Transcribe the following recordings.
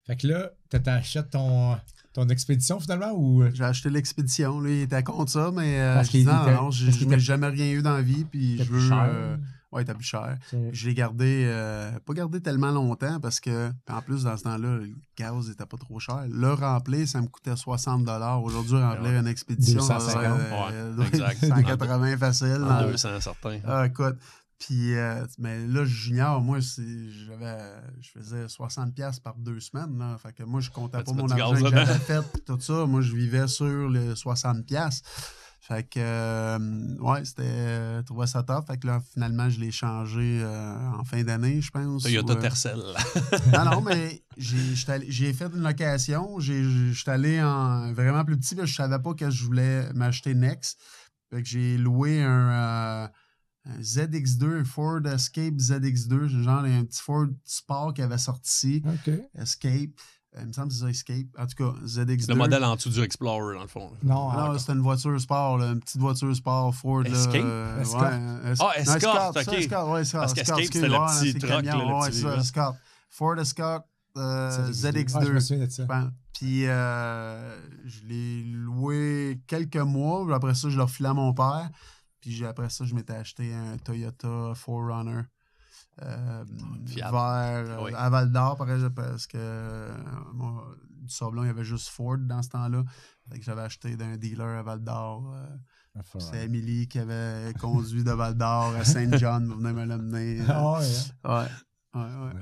Fait que là, t'achètes ton expédition finalement ou. J'ai acheté l'expédition. Lui, il était contre ça, mais Parce je qu'il dis non, était- non, je n'ai jamais rien eu dans la vie. Puis je plus veux. cher. Ouais, il était plus cher. C'est- Puis je l'ai gardé, pas gardé tellement longtemps parce que, en plus, dans ce temps-là, le gaz n'était pas trop cher. Le remplir, ça me coûtait 60 $. Aujourd'hui, remplir une expédition, 250. Exact. 180 facile. En 200 certains. Ah, écoute. Puis, mais là, junior, moi, je faisais 60$ par 2 semaines. Là. Fait que moi, je comptais pas mon argent que j'avais fait pis tout ça. Moi, je vivais sur les 60$. Fait que, ouais, c'était. Je trouvais ça top. Fait que là, finalement, je l'ai changé en fin d'année, je pense. Toyota Tercel. Non, mais j'ai fait une location. J'étais allé en vraiment plus petit. Là, je savais pas que je voulais m'acheter Next. Fait que j'ai loué un ZX2, un Ford Escape ZX2, genre un petit Ford Sport qui avait sorti. OK. Escape. Il me semble que c'est ça, Escape. En tout cas, ZX2. Le modèle en dessous du Explorer, dans le fond. Non, c'était une voiture sport, là, une petite voiture sport Ford. Escape? Là, Escort. Escort, OK. Escort, Parce qu'Escape, c'était le petit truck, là, le ouais, petit c'est ça, Escort. Ford Escort ZX2. Ah, je me souviens de ça. Puis, je l'ai loué quelques mois. Après ça, je l'ai refilé à mon père. Puis après ça, je m'étais acheté un Toyota 4Runner à Val-d'Or, parce que moi, du Sablon, il y avait juste Ford dans ce temps-là. Fait que j'avais acheté d'un dealer à Val-d'Or. C'est Émilie qui avait conduit de Val-d'Or à Saint-John, venait me l'amener. Ouais.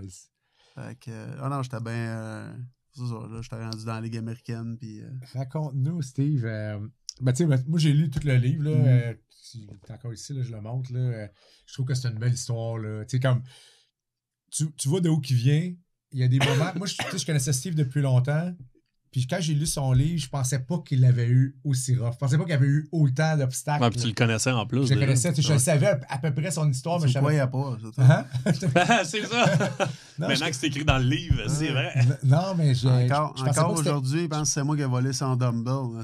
Nice. Fait que, non, j'étais bien... c'est ça, là, j'étais rendu dans la Ligue américaine. Puis, Raconte-nous, Steve. Tu sais, moi, j'ai lu tout le livre. Là, si t'es encore ici, là, je le montre. Là, je trouve que c'est une belle histoire. Là. Tu sais, comme... Tu vois de où il vient. Il y a des moments... Moi, je connaissais Steve depuis longtemps. Puis quand j'ai lu son livre, je pensais pas qu'il l'avait eu aussi rough. Je pensais pas qu'il avait eu autant d'obstacles. Ouais, puis tu le connaissais en plus. Je le connaissais. Je savais à peu près son histoire. Mais je savais pas. C'est ça. Maintenant que c'est écrit dans le livre, c'est vrai. Non, mais Encore aujourd'hui, il pense que c'est moi qui ai volé son dumbbell.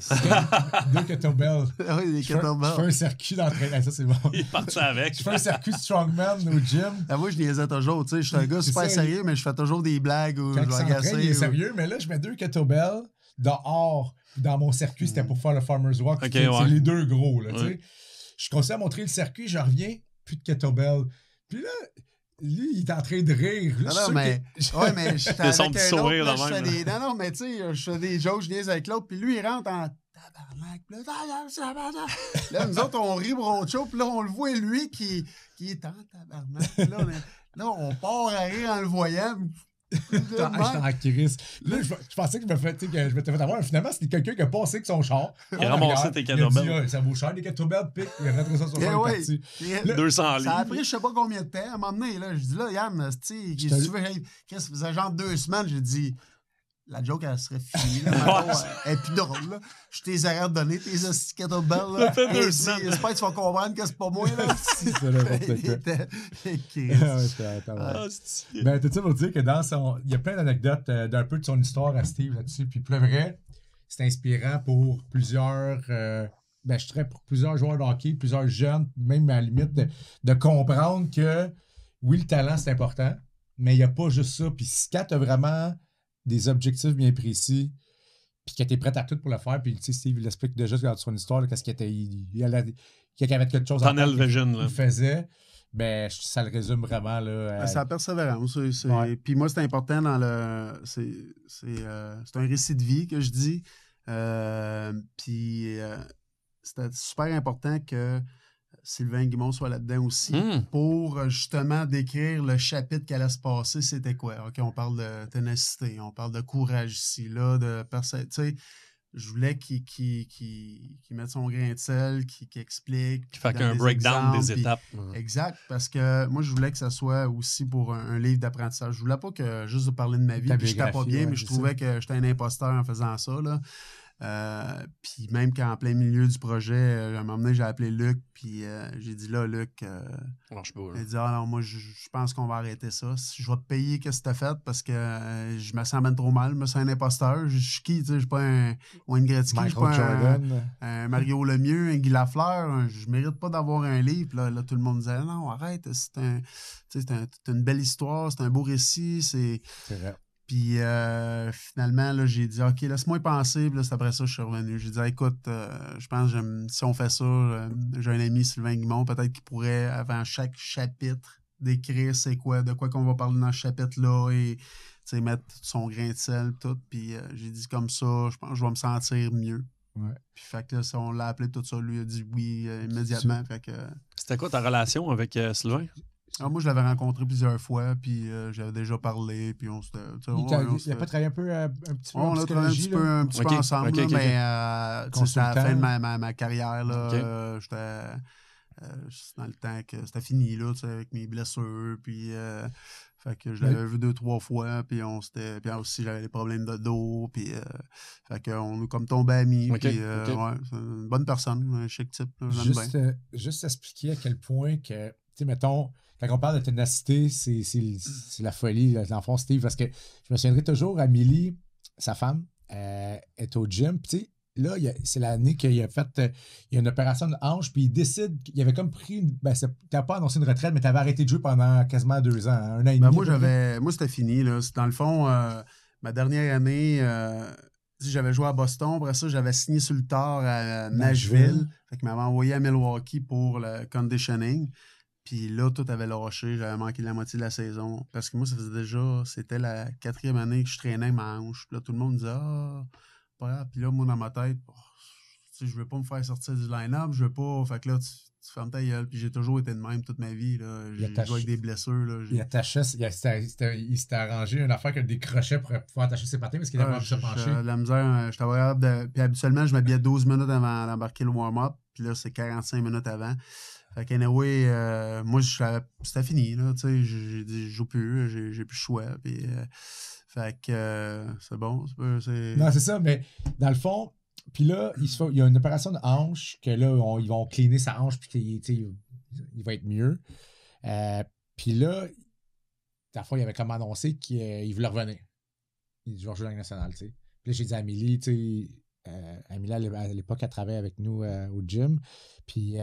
Deux kettlebells. Oui, des kettlebells. Je fais un circuit d'entraînement. Ça, c'est bon. Il est parti avec. Je fais un circuit strongman au gym. Moi, je niaisais toujours. Je suis un gars super sérieux, mais je fais toujours des blagues où je vais agacer. Il est sérieux, mais là, je mets deux kettlebells dehors. Dans mon circuit, c'était pour faire le Farmer's Walk. Okay, c'est les deux gros. Là, je commençais à montrer le circuit, je reviens, plus de kettlebell. Puis là, lui, il est en train de rire. Là, mais j'étais avec un sourire autre. Non, mais tu sais, je fais des jokes, je niaise avec l'autre, puis lui, il rentre en tabarnak. Là, nous autres, on rit pour autre chose, puis là, on le voit, lui, qui est en tabarnak. Là, on part à rire en le voyant. J'étais en crise. Là, je pensais que je m'étais fait avoir. Finalement, c'était quelqu'un qui a passé avec son char. Il a ramassé tes kettlebells. Il a dit, ça vaut cher, les kettlebells, pique. Il a rentré ça sur le char, il est parti. 200 livres. Ça a pris je sais pas combien de temps. À un moment donné, là, je dis là, Yann, si tu veux, Chris, ça faisait genre 2 semaines, j'ai dit, la joke, elle serait finie. Elle est plus drôle. Là. Je t'ai arrêté de donner tes kettlebells. Ça fait 2 semaines. J'espère que tu vas comprendre que c'est pas moi. Là. C'est n'importe quoi. Ben, t'as-tu pour dire que dans son... Il y a plein d'anecdotes d'un peu de son histoire à Steve là-dessus. Puis pour le vrai, c'est inspirant pour plusieurs... je dirais pour plusieurs joueurs de hockey, plusieurs jeunes, même à la limite, de comprendre que oui, le talent, c'est important, mais il n'y a pas juste ça. Puis quand tu as vraiment des objectifs bien précis, puis que tu es prêt à tout pour le faire, puis tu sais, Steve, il explique déjà dans son histoire, qu'est-ce qu'il était... Il avait quelque chose à faire qu'il faisait. Ben, ça le résume vraiment. Là, c'est la persévérance. Puis moi, c'est important dans le... C'est un récit de vie que je dis. Puis c'était super important que Sylvain Guimond soit là-dedans aussi pour justement décrire le chapitre qui allait se passer, c'était quoi. OK, on parle de ténacité, on parle de courage ici, là, de persévérance. Je voulais qu'il mette son grain de sel, qu'il explique. Qu'il fasse un breakdown des étapes. Exact, parce que moi, je voulais que ça soit aussi pour un livre d'apprentissage. Je voulais pas que juste de parler de ma vie, puis je n'étais pas bien, mais je trouvais que j'étais un imposteur en faisant ça, là. Puis même qu'en plein milieu du projet, à un moment donné, j'ai appelé Luc, puis j'ai dit là, Luc, il a dit non, moi je pense qu'on va arrêter ça. Je vais te payer qu'est-ce que t'as fait parce que je me sens même trop mal, je me sens un imposteur. Je suis qui, tu sais, je suis pas un Wayne Gretzky, je suis pas un Mario Lemieux, un Guy Lafleur, je mérite pas d'avoir un livre. Là, tout le monde disait non, arrête, c'est une belle histoire, c'est un beau récit, c'est vrai. Puis finalement, là, j'ai dit, OK, laisse-moi y penser. Puis là, c'est après ça que je suis revenu. J'ai dit, écoute, je pense que si on fait ça, j'ai un ami, Sylvain Guimond, peut-être qu'il pourrait, avant chaque chapitre, décrire c'est quoi, de quoi qu'on va parler dans ce chapitre-là et mettre son grain de sel, tout. Puis j'ai dit comme ça, je pense que je vais me sentir mieux. Ouais. Puis fait que là, on l'a appelé tout ça, lui a dit oui immédiatement. Fait que, c'était quoi ta relation avec Sylvain? Alors moi, je l'avais rencontré plusieurs fois, puis j'avais déjà parlé, puis on s'était... Il a pas travaillé un peu un petit peu en psychologie? On a travaillé un petit peu ensemble, mais c'était à la fin de ma carrière, là, j'étais... dans le temps que c'était fini, là, avec mes blessures, puis... fait que je l'avais vu 2-3 fois, puis on s'était... Puis aussi, j'avais des problèmes de dos, puis... fait qu'on est comme tombé amis, puis ouais, c'est une bonne personne, un chic type, j'aime bien. Juste expliquer à quel point que, tu sais, mettons, quand on parle de ténacité, c'est la folie, l'enfant Steve, parce que je me souviendrai toujours, Amélie, sa femme, est au gym, puis tu sais, là, c'est l'année qu'il a fait il y a une opération de hanche, puis il décide, il avait comme pris, t'as pas annoncé une retraite, mais t'avais arrêté de jouer pendant quasiment 2 ans, 1 an et demi. Moi, c'était fini, là. Dans le fond, ma dernière année, j'avais joué à Boston, après ça, j'avais signé sur le tard à Nashville. Fait qu'il m'avait envoyé à Milwaukee pour le conditioning. Puis là, tout avait lâché, j'avais manqué la moitié de la saison. Parce que moi, c'était la 4e année que je traînais ma hanche. Puis là, tout le monde disait, pas grave. Puis là, moi, dans ma tête, je veux pas me faire sortir du line-up, je veux pas. Fait que là, tu fermes ta gueule. Puis j'ai toujours été de même toute ma vie. J'ai joué avec des blessures. Là, il s'était arrangé une affaire avec des crochets pour pouvoir attacher ses patins parce qu'il avait pas pu se pencher. La misère, j'étais capable de. Puis habituellement, je m'habillais 12 minutes avant d'embarquer le warm-up. Puis là, c'est 45 minutes avant. Fait qu'anyway, moi, c'était fini, là, tu sais, j'ai dit, je joue plus, j'ai plus le choix, puis fait que c'est bon, Non, c'est ça, mais dans le fond, puis là, il y a une opération de hanche, que là, ils vont cleaner sa hanche, puis il va être mieux. Puis là, la fois, il avait comme annoncé qu'il voulait revenir. Il dit, je vais rejouer dans la nationale, tu sais. Puis là, j'ai dit à Amélie, tu sais, Amélie, à l'époque, elle travaillait avec nous au gym. Puis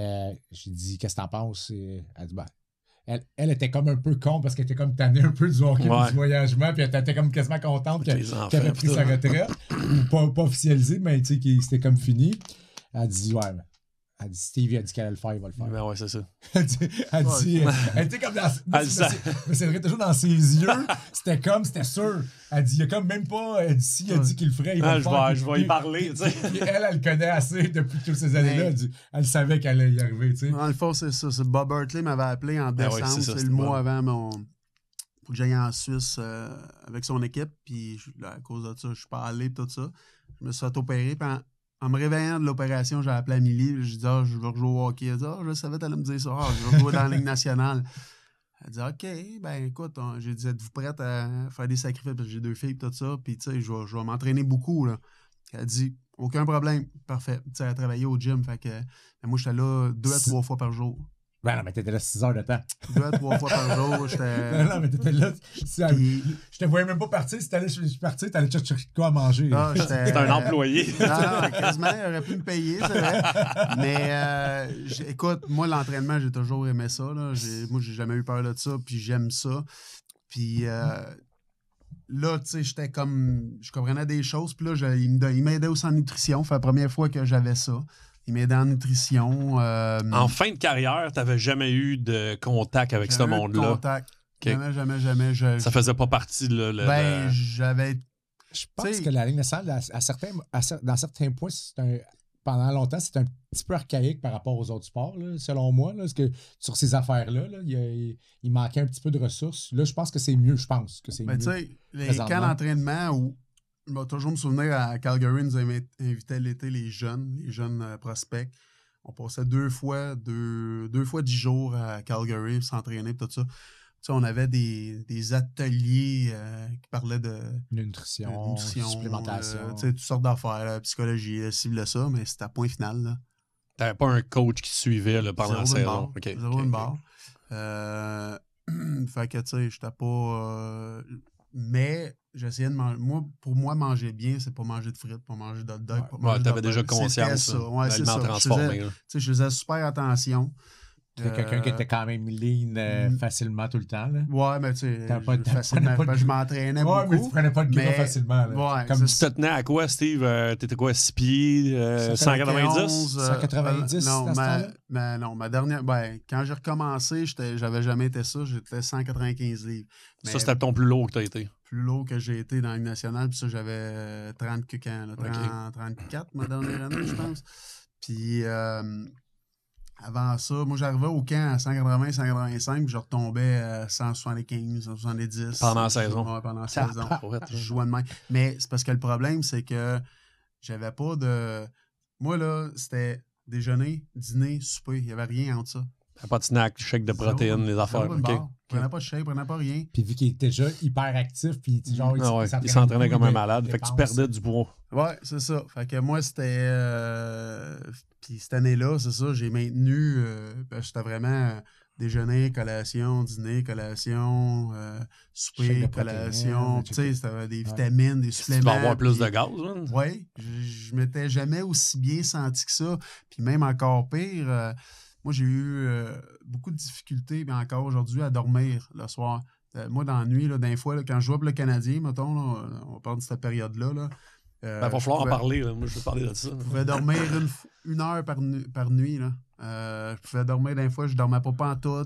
j'ai dit, qu'est-ce que t'en penses? Elle dit, ben, elle était comme un peu con parce qu'elle était comme tannée un peu du hockey du voyagement. Puis elle était comme quasiment contente qu'elle avait pris sa retraite. Ou pas officialisée, mais tu sais, c'était comme fini. Elle dit, ouais, elle dit, Stevie a dit qu'elle allait le faire, il va le faire. Ben ouais, c'est ça. Elle était comme dans. Mais c'est toujours dans ses yeux. C'était sûr. Elle dit, il a comme même pas. Elle dit, s'il a dit qu'il le ferait, il va le faire. Je vais y parler, tu sais. Puis elle connaît assez depuis toutes ces années-là. Elle savait qu'elle allait y arriver, tu sais. Dans le fond, c'est ça. Bob Hartley m'avait appelé en décembre. C'est le mois avant faut que j'aille en Suisse avec son équipe. Puis à cause de ça, je suis pas allé, tout ça. Je me suis auto-opéré. Puis en me réveillant de l'opération, j'ai appelé Amélie. J'ai dit, je veux rejouer au hockey. Elle dit, je savais que t'allais me dire ça. Je veux jouer dans la Ligue nationale. Elle dit, OK, ben écoute, j'ai dit, êtes-vous prête à faire des sacrifices? Parce que j'ai 2 filles et tout ça. Puis, tu sais, je vais m'entraîner beaucoup, là. Elle dit, aucun problème. Parfait. Tu sais, elle a travaillé au gym. Fait que moi, j'étais là 2 à 3 fois par jour. Ben non, mais t'étais là 6 heures de temps. 2 à 3 fois par jour, j'étais... Non, mais t'étais là... Je te voyais même pas partir. Si je suis parti, t'allais chercher quoi à manger. C'était un employé. Non, quasiment, il aurait pu me payer, c'est vrai. Mais écoute, moi, l'entraînement, j'ai toujours aimé ça. Là. Moi, j'ai jamais eu peur de ça, puis j'aime ça. Puis là, tu sais, j'étais comme... Je comprenais des choses, puis là, il m'aidait aussi en nutrition. C'est la première fois que j'avais ça. Il m'aidait en nutrition. En fin de carrière, tu n'avais jamais eu de contact avec ce monde-là? Contact. Okay. Jamais. Ça faisait pas partie de j'avais... Je pense que la Ligue nationale, dans certains points, pendant longtemps, c'est un petit peu archaïque par rapport aux autres sports, là, selon moi. Là, parce que sur ces affaires-là, là, il manquait un petit peu de ressources. Là, je pense que c'est mieux, mieux. Tu sais, les camps d'entraînement où je vais toujours me souvenir à Calgary, nous invitait l'été les jeunes prospects. On passait 2 fois 10 jours à Calgary pour s'entraîner et tout ça. Tu sais, on avait des ateliers qui parlaient de nutrition, supplémentation. Tu sais, toutes sortes d'affaires, psychologie, cible ça, mais c'était à point final. Là. T'avais pas un coach qui suivait là, pendant la saison? Zéro une barre. Fait que, tu sais, j'étais pas... mais j'essayais de manger. Pour moi, manger bien, c'est pas manger de frites, pas manger de hot dog. T'avais déjà conscience. C'était ça. Ouais, c'est ça. Transformé. Je faisais super attention. C'était quelqu'un qui était quand même lean facilement tout le temps. Là. Ouais, mais tu sais, je m'entraînais beaucoup. Ouais, mais tu prenais pas de gras facilement. Là. Ouais, comme tu te tenais à quoi, Steve? T'étais quoi, 6 pieds, 190? 190 non, non, ma dernière... Ben, quand j'ai recommencé, j'avais jamais été ça. J'étais 195 livres. Mais ça, c'était ton plus lourd que tu as été? Plus lourd que j'ai été dans la Ligue nationale. Puis ça, j'avais 30 quelques ans. 34, ma dernière année, je pense. Puis... avant ça, moi, j'arrivais au camp à 180, 185, puis je retombais à 175, 170. Pendant la saison. Ouais, pendant la saison. Je jouais de même. Mais c'est parce que le problème, c'est que j'avais pas de... Moi, là, c'était déjeuner, dîner, souper. Il n'y avait rien entre ça. Pas de snack, shake de protéines, les affaires. Je prenais pas de shake, je prenais pas rien. Puis vu qu'il était déjà hyper actif, puis genre, il s'entraînait comme un malade. Fait que tu perdais du poids. Ouais, c'est ça. Fait que moi, c'était... Puis cette année-là, c'est ça, j'ai maintenu... c'était vraiment déjeuner, collation, dîner, collation, souper, collation. Tu sais, c'était des vitamines, des suppléments. Tu vas avoir plus de gaz, hein? Oui. Je m'étais jamais aussi bien senti que ça. Puis même encore pire... moi, j'ai eu beaucoup de difficultés, mais encore aujourd'hui, à dormir le soir. Moi, dans la nuit, là, des fois, là, quand je jouais pour le Canadien, mettons, là, on parle de cette période-là. Là, il va falloir en parler. Là. Moi, je veux parler de ça. Je pouvais dormir une heure par nuit. Là. Je pouvais dormir des fois, je ne dormais pas en tout.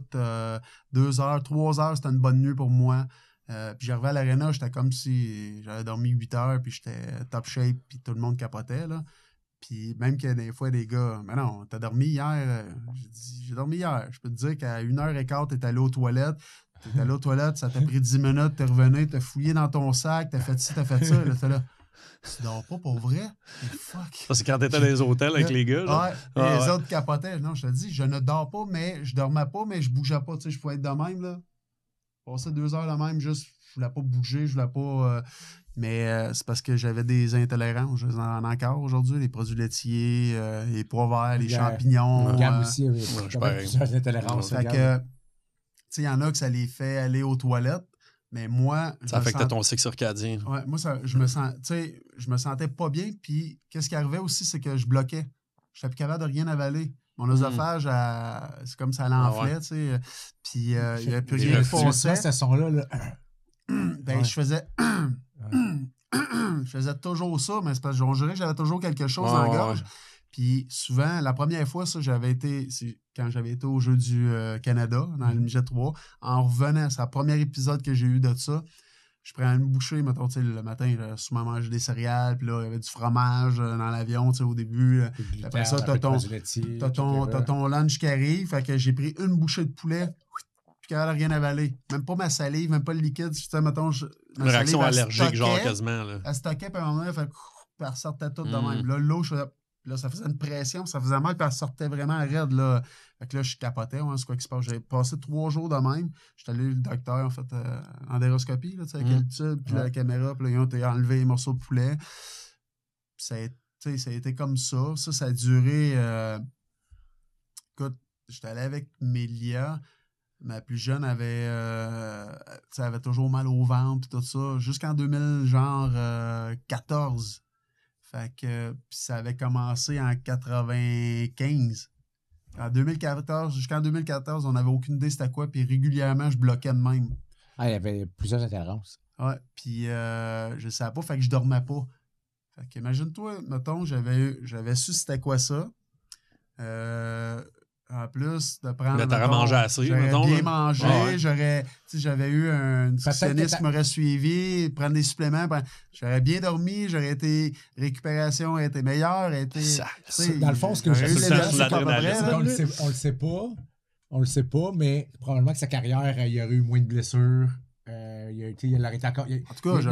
2 heures, 3 heures, c'était une bonne nuit pour moi. Puis j'arrivais à l'aréna, j'étais comme si j'avais dormi 8 heures, puis j'étais top shape, puis tout le monde capotait. Là. Puis même qu'il y a des fois des gars, mais non, t'as dormi hier. J'ai dormi hier. Je peux te dire qu'à 1h15, t'es allé aux toilettes. T'es allé aux toilettes, ça t'a pris 10 minutes, t'es revenu, t'as fouillé dans ton sac, t'as fait ci, t'as fait ça. Là, t'es là. Tu dors pas pour vrai? Fuck. Ça, c'est quand t'étais dans les hôtels avec les gars. Genre. Ouais, les autres capotaient. Non, je te dis, je ne dors pas, mais je dormais pas, mais je bougeais pas. Tu sais, je pouvais être de même, là. Passer 2 heures de même, juste, je voulais pas bouger, je voulais pas. Mais c'est parce que j'avais des intolérances. Je en ai encore aujourd'hui, les produits laitiers, les pois verts, les champignons. Gamme aussi, plusieurs intolérances. Fait que, tu sais, il y en a que ça les fait aller aux toilettes. Mais moi... Ça affectait ton cycle circadien. Ouais, moi, je me sentais pas bien. Puis, qu'est-ce qui arrivait aussi, c'est que je bloquais. Je n'étais plus capable de rien avaler. Mon œsophage, c'est comme ça l'enflait, tu sais. Puis, il n'y avait plus rien qui passait. Cette son-là, ben, je faisais... je faisais toujours ça, mais c'est parce que on dirait que j'avais toujours quelque chose dans la gorge. Puis souvent, la première fois, ça, c'est quand j'avais été au Jeux du Canada, dans le Midget 3. En revenant, c'est le premier épisode que j'ai eu de ça. Je prenais une bouchée, mettons, le matin, j'ai souvent mangé des céréales, puis là, il y avait du fromage dans l'avion, au début. Après ça, t'as ton lunch qui arrive. Fait que j'ai pris une bouchée de poulet, puis qu'elle n'a rien avalé. Même pas ma salive, même pas le liquide. Mettons, une réaction allergique, genre, quasiment. Là. Elle stockait, puis à un moment donné, elle ressortait toute de même. Là, l'eau, là, ça faisait une pression, ça faisait mal, puis elle sortait vraiment raide. Là. Fait que là, je capotais, c'est quoi qui se passe. J'ai passé 3 jours de même. J'étais allé le docteur, en fait, en endéroscopie, là, avec le tube, puis la caméra, puis là, ils ont enlevé les morceaux de poulet. Puis ça a été comme ça. Ça a duré... Écoute, j'étais allé avec Mélia. Ma plus jeune avait toujours mal au ventre, puis tout ça, jusqu'en 2014. Fait que ça avait commencé en 95. Jusqu'en 2014, on n'avait aucune idée c'était quoi, puis régulièrement, je bloquais de même. Ah, il y avait plusieurs intolérances. Ouais, puis je ne savais pas, fait que je dormais pas. Fait que imagine-toi, mettons, j'avais su c'était quoi ça. En plus de prendre... T'aurais mangé assez, mettons. J'aurais bien mangé, j'avais eu un nutritionniste qui m'aurait suivi, prendre des suppléments. J'aurais bien dormi, récupération a été meilleure. Dans le fond, ce que on le sait pas, mais probablement que sa carrière, il y aurait eu moins de blessures. Il a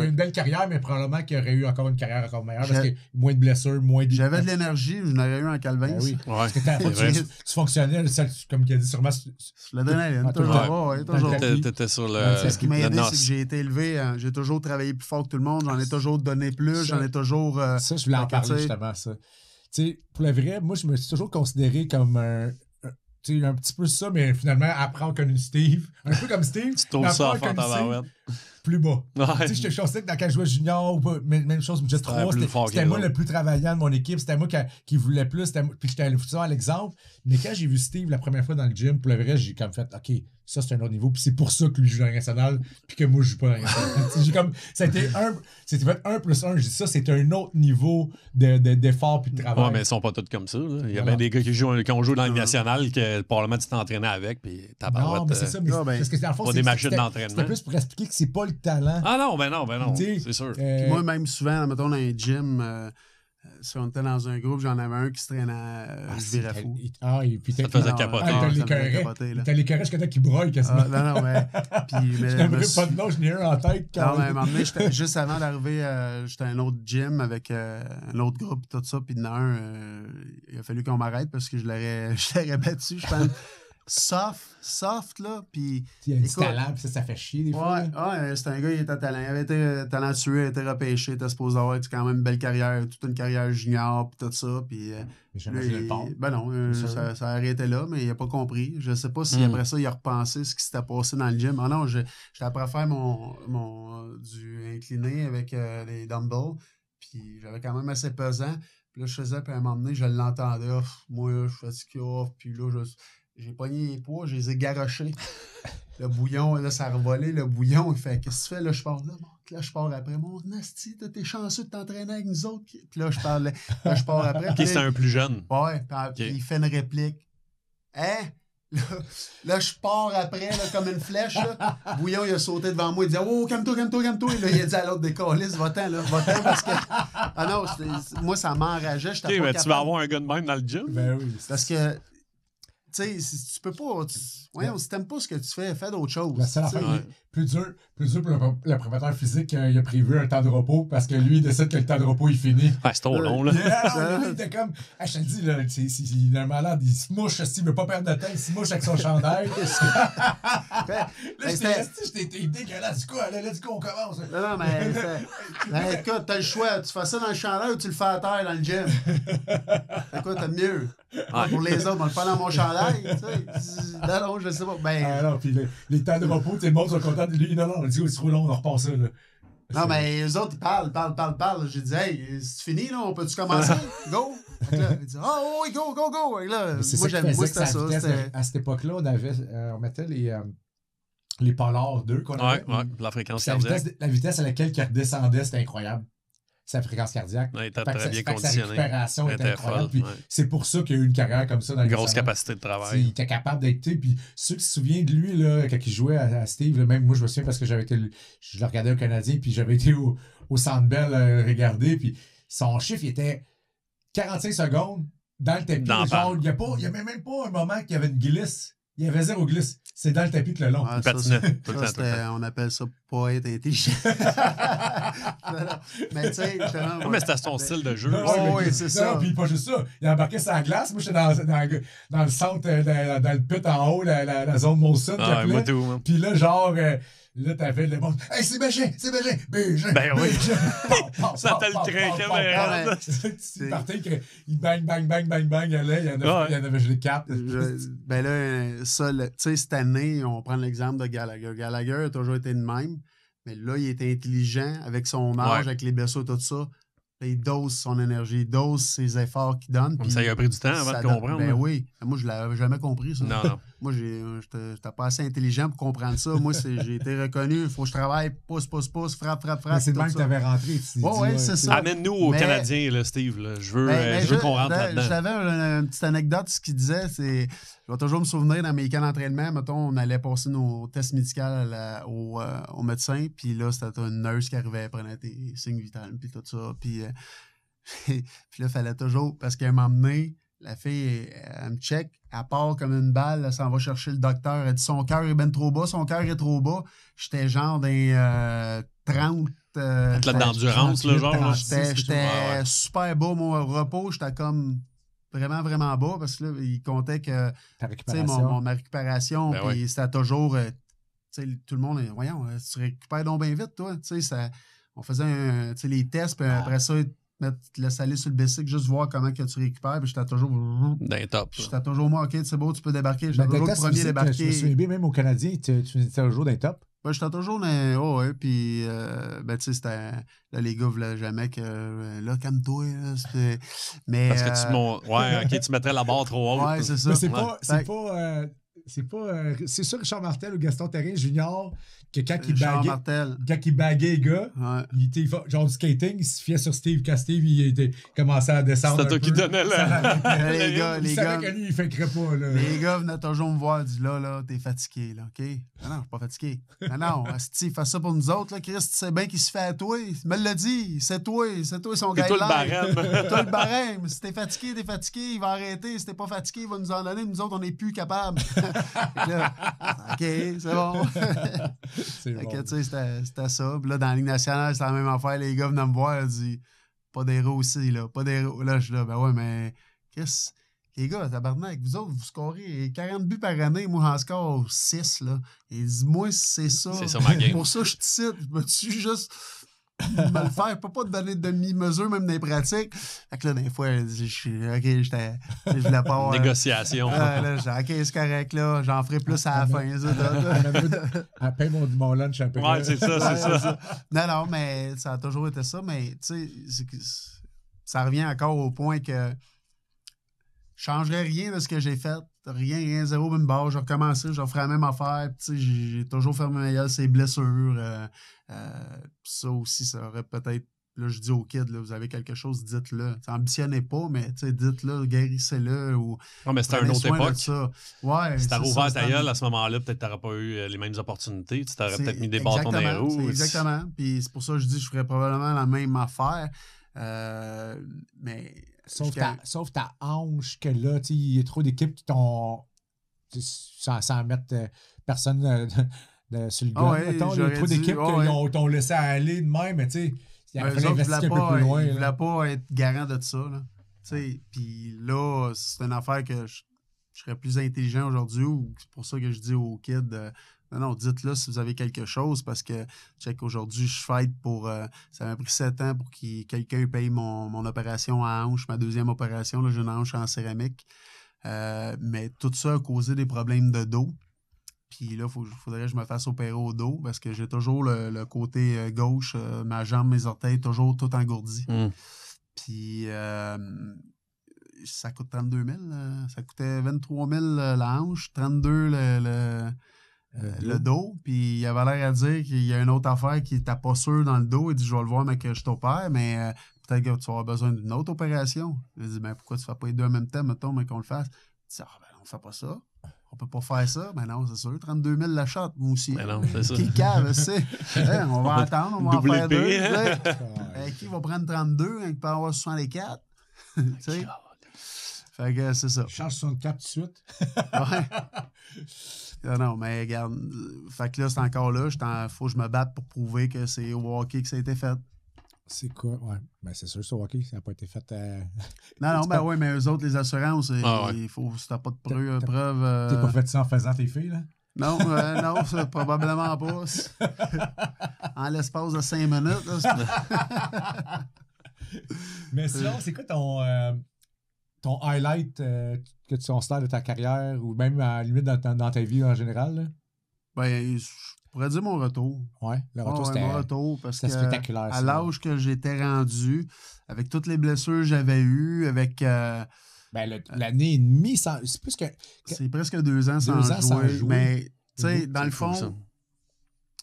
une belle carrière, mais probablement qu'il aurait eu encore une carrière encore meilleure parce que moins de blessures, moins de... J'avais de l'énergie, je n'aurais eu en Calvin. Ben oui. Parce que tu fonctionnais, comme il a dit, sûrement... L'adrénaline, toujours. T'étais sur le... Ce qui m'a aidé, c'est que j'ai été élevé, j'ai toujours travaillé plus fort que tout le monde, j'en ai toujours donné plus, j'en ai toujours... Ça, je voulais en parler justement, ça. Tu sais, pour le vrai, moi, je me suis toujours considéré comme un petit peu ça, mais finalement, apprendre comme Steve. Un peu comme Steve. Tu trouves ça en plus bas. Ouais. Tu sais, je sais que quand je jouais junior, ou pas, même chose, budget 3, c'était moi le plus travaillant de mon équipe, c'était moi qui voulais plus, puis j'étais à l'exemple. Mais quand j'ai vu Steve la première fois dans le gym, pour le vrai, j'ai comme fait, OK, ça c'est un autre niveau, puis c'est pour ça que lui joue dans le national, puis que moi je joue pas dans le national. J'ai comme, c'était fait 1 plus 1, je dis ça, c'est un autre niveau d'effort puis de travail. Ouais, mais ils sont pas tous comme ça. Là. Il y a bien des gars qui ont joué dans le national, que probablement tu t'entraînais avec, puis non, mais c'est ça, mais parce que dans le fond, pas des machines d'entraînement. C'était plus pour expliquer que c'est pas le talent. Ah non, ben non, c'est sûr. Puis moi, même souvent, mettons, dans un gym, si on était dans un groupe, j'en avais un qui se traînait, je virais fou. Et puis ça te faisait capoter. T'as les carrés jusqu'à temps qui broient quasiment. Non, mais... je n'aimerais pas de nom, je n'ai un en tête. Non, mais à un moment donné, juste avant d'arriver, j'étais à un autre gym avec un autre groupe, tout ça, puis il y en a un, il a fallu qu'on m'arrête parce que je l'aurais battu, je pense. Soft, là, puis... Il y a du talent, puis ça fait chier des fois. Ouais, c'était un gars, il était talent. Il avait été talentueux, il était repêché, il était supposé avoir quand même une belle carrière, toute une carrière junior, puis tout ça, puis... ben non, ça arrêtait là, mais il n'a pas compris. Je sais pas si après ça, il a repensé ce qui s'était passé dans le gym. Ah non, j'étais après faire du incliné avec les dumbbells, puis j'avais quand même assez pesant. Puis là, je faisais, puis à un moment donné, je l'entendais. Moi, je suis fatigué, puis là, j'ai pogné les poids, je les ai garochés. Le bouillon, là, ça a revolé, le bouillon. Il fait, qu'est-ce que tu fais? Là, je pars là. Là, je pars après. Mon nasty, t'es chanceux de t'entraîner avec nous autres. Puis là, je pars après. Qui c'est un plus jeune? Ouais, puis il fait une réplique. Hein? Là, je pars après, là, comme une flèche. Là. Bouillon, il a sauté devant moi. Il dit, oh, calme-toi. Et là, il a dit à l'autre des câlisses, va-t'en, parce que. Ah non, moi, ça m'enrageait. OK, mais tu vas avoir un gars de même dans le gym? Ben oui. Parce que. Tu sais, si tu peux pas. Si t'aimes pas ce que tu fais d'autres choses. La seule affaire, plus dur pour le préparateur phisique, il a prévu un temps de repos parce que lui, il décide que le temps de repos, il finit. Ouais, c'est trop long, là. Il était comme. Je te le dis, là, il est un malade, il se mouche, s'il veut pas perdre de temps, il se mouche avec son chandail. Là, j'étais dégueulasse. Du coup, let's go, on commence. Non, mais écoute, t'as le choix. Tu fais ça dans le chandail ou tu le fais à terre dans le gym? Écoute, t'as mieux. Pour les autres, on le fait dans mon chandail. Non, je sais pas. Non, puis les temps de repos, le monde sont contents de lui. Non, on dit, c'est trop long, on repart ça. Là. Non, mais les autres, ils parlent. J'ai dit, hey, c'est fini, là, on peut-tu commencer? Go! Là, il dit, oh, oui, go! Là, moi, c'était ça. À cette époque-là, on mettait les Polar 2 qu'on avait. Ouais, la fréquence cardiaque. La vitesse à laquelle il redescendait, c'était incroyable. Sa fréquence cardiaque. Il était très bien conditionné. Sa récupération était incroyable. Puis c'est pour ça qu'il a eu une carrière comme ça dans le grosse capacité de travail. Il était capable d'être. Puis ceux qui se souviennent de lui, là, quand il jouait à Steve, là, même moi, je me souviens parce que je le regardais au Canadien, puis j'avais été au Centre Bell regarder. Puis son chiffre, il était 45 secondes dans le tapis. Genre, il n'y avait même pas un moment qu'il y avait une glisse. Il y avait 0 glisse. C'est dans le tapis tout le long. On appelle ça pas être intelligent. Mais tu sais, mais c'était son style de jeu. Oui, c'est ça. Puis pas juste ça. Il a embarqué sur la glace. Moi, j'étais dans le centre, dans le pit en haut, la zone Molson. Puis là, genre, là, t'avais le monde. Hey, c'est Bégin! Ben oui. Ça t'a le trinquet, il partait qu'il bang, il allait, il y en avait gelé 4. Ben là, ça, tu sais, cette année, on prend l'exemple de Gallagher. Gallagher a toujours été de même, mais là, il est intelligent avec son âge, avec les blessures, tout ça. Là, il dose son énergie, il dose ses efforts qu'il donne. Ça lui a pris du temps avant de comprendre. Ben oui. Moi, je l'avais jamais compris, ça. Non. Moi, j'étais pas assez intelligent pour comprendre ça. Moi, j'ai été reconnu. Il faut que je travaille, pousse, frappe. Mais c'est de même que tu avais rentré. Oui, c'est ça. Amène-nous aux Canadiens, là, Steve. Là. Je veux qu'on rentre là-dedans. J'avais une petite anecdote. Ce qu'il disait, c'est... Je vais toujours me souvenir, dans mes camps d'entraînement, mettons, on allait passer nos tests médicaux au médecin. Puis là, c'était une nurse qui arrivait, elle prenait tes signes vitaux, puis tout ça. Puis là, il fallait toujours... Parce qu'à un moment donné, la fille, elle me check, elle part comme une balle, elle s'en va chercher le docteur. Elle dit, son cœur est ben trop bas, J'étais genre dans 30... athlète d'endurance, le genre. J'étais super bas, mon repos. J'étais comme vraiment, vraiment bas parce que là, il comptait que ma récupération, puis c'était toujours... tout le monde, voyons, tu récupères donc bien vite, toi. On faisait les tests, puis après ça... te laisser aller sur le bicycle, juste voir comment que tu récupères. Puis j'étais toujours... D'un top. J'étais toujours, moi, OK, c'est beau, tu peux débarquer. J'étais toujours le premier débarqué. Je me souviens bien, même au Canadien, tu étais toujours d'un top. Ben, j'étais toujours dans. Oh, ouais, puis, ben, tu sais, c'était. Là, les gars voulaient jamais que. Là, calme-toi, là. C'était. Mais. Parce que ouais, ok, tu mettrais la barre trop haute. Ouais, c'est ça. Mais c'est pas. C'est sûr, Richard Martel ou Gaston Terrien Junior, que quand il baguait les gars, genre du skating, il se fiait sur Steve. Quand Steve, il commençait à descendre. C'était toi qui donnais les gars. Il savait que lui, il fait pas. Là. Les gars venaient toujours me voir, disent là, t'es fatigué, là, OK? Non, je suis pas fatigué. Non, Asti, fais ça pour nous autres, là. Chris, tu sais bien qu'il se fait à toi. Il me l'a dit. C'est toi son gars. C'est toi le barème. Toi le barème. Si t'es fatigué, il va arrêter. Si t'es pas fatigué, il va nous en donner. Nous autres, on n'est plus capables. Là, OK, c'est bon. C'est bon. Fait que, tu sais, c'était ça. Puis là, dans la Ligue nationale, c'était la même affaire. Les gars venaient me voir, ils disent pas d'héros aussi, là. Pas d'héros. Là, je suis là, ben ouais, mais qu'est-ce. Les gars, tabarnak, vous autres, vous scorez 40 buts par année. Moi, j'en score 6, là. Et dis-moi si c'est ça. C'est ça ma game. Pour ça, je te cite. Je me suis juste me le faire. Je peux pas te donner de demi-mesure, même dans les pratiques. Fait que là, des fois, je voulais pas avoir. Négociation. Là, OK, c'est correct, là. J'en ferai plus à la fin. Paye mon lunch un peu. Ouais, c'est ça. Non, mais ça a toujours été ça. Mais, tu sais, ça revient encore au point que je changerais rien de ce que j'ai fait. Rien, zéro, une barre. Je recommencerais, je referais la même affaire. J'ai toujours fermé ma gueule, ces blessures. Ça aussi, ça aurait peut-être. Là, je dis aux kids, là, vous avez quelque chose, dites-le. Ambitionnez pas, mais dites-le, guérissez-le. Non, mais c'était une autre époque. Ouais, si t'avais ouvert ta gueule à ce moment-là, peut-être que t'aurais pas eu les mêmes opportunités. Tu t'aurais peut-être mis des bâtons dans les roues. Exactement. Puis c'est pour ça que je dis que je ferais probablement la même affaire. Mais. Sauf ta hanche, que là, il y a trop d'équipes qui t'ont. Sans mettre personne sur le gun. Il y a trop d'équipes qui t'ont laissé aller de même, mais tu sais, il fallait investiguer un peu plus loin. Ils ne voulaient pas être garant de ça. Puis là, c'est une affaire que je serais plus intelligent aujourd'hui. C'est pour ça que je dis aux kids. Non, dites-le si vous avez quelque chose, parce que check, aujourd'hui, je fight pour. Ça m'a pris 7 ans pour que quelqu'un paye mon opération à hanche, ma deuxième opération. Là, j'ai une hanche en céramique. Mais tout ça a causé des problèmes de dos. Puis là, il faudrait que je me fasse opérer au dos, parce que j'ai toujours le côté gauche, ma jambe, mes orteils, toujours tout engourdi. Puis ça coûte 32 000. Ça coûtait 23 000 la hanche, 32 le dos, puis il avait l'air à dire qu'il y a une autre affaire qui n'était pas sûr dans le dos. Il dit, je vais le voir, mais que je t'opère, mais peut-être que tu vas avoir besoin d'une autre opération. Il dit, ben pourquoi tu ne fais pas les deux en même temps, mettons, mais qu'on le fasse? Il dit, on ne fait pas ça. On peut pas faire ça. Ben non, c'est sûr. 32 000 la shot, moi aussi. Ben non, c'est ça. Qui cave, c'est? On va attendre, on va en faire deux. Qui va prendre 32 et qui peut avoir 64? Tu sais? Fait que c'est ça. Je change 64 tout de suite. Ouais. Non, mais regarde. Fait que là, c'est encore là. Faut que je me batte pour prouver que c'est au hockey que ça a été fait. C'est quoi? Ouais. Ben, c'est sûr, c'est au hockey. Ça n'a pas été fait. Non, ben oui, mais eux autres, les assurances, il faut, si t'as pas de preuve. T'as pas fait ça en faisant tes filles, là? Non, non, ça, probablement pas. En l'espace de 5 minutes. Là, mais sinon, c'est quoi ton highlight que tu considères de ta carrière, ou même à la limite dans ta vie en général? Là? Ben, je pourrais dire mon retour. Ouais, le retour, c'était mon retour, parce que spectaculaire. À l'âge que j'étais rendu, avec toutes les blessures que j'avais eues, avec... l'année et demie, c'est plus que... C'est presque 2 ans sans jouer. Mais, tu sais, dans le fond...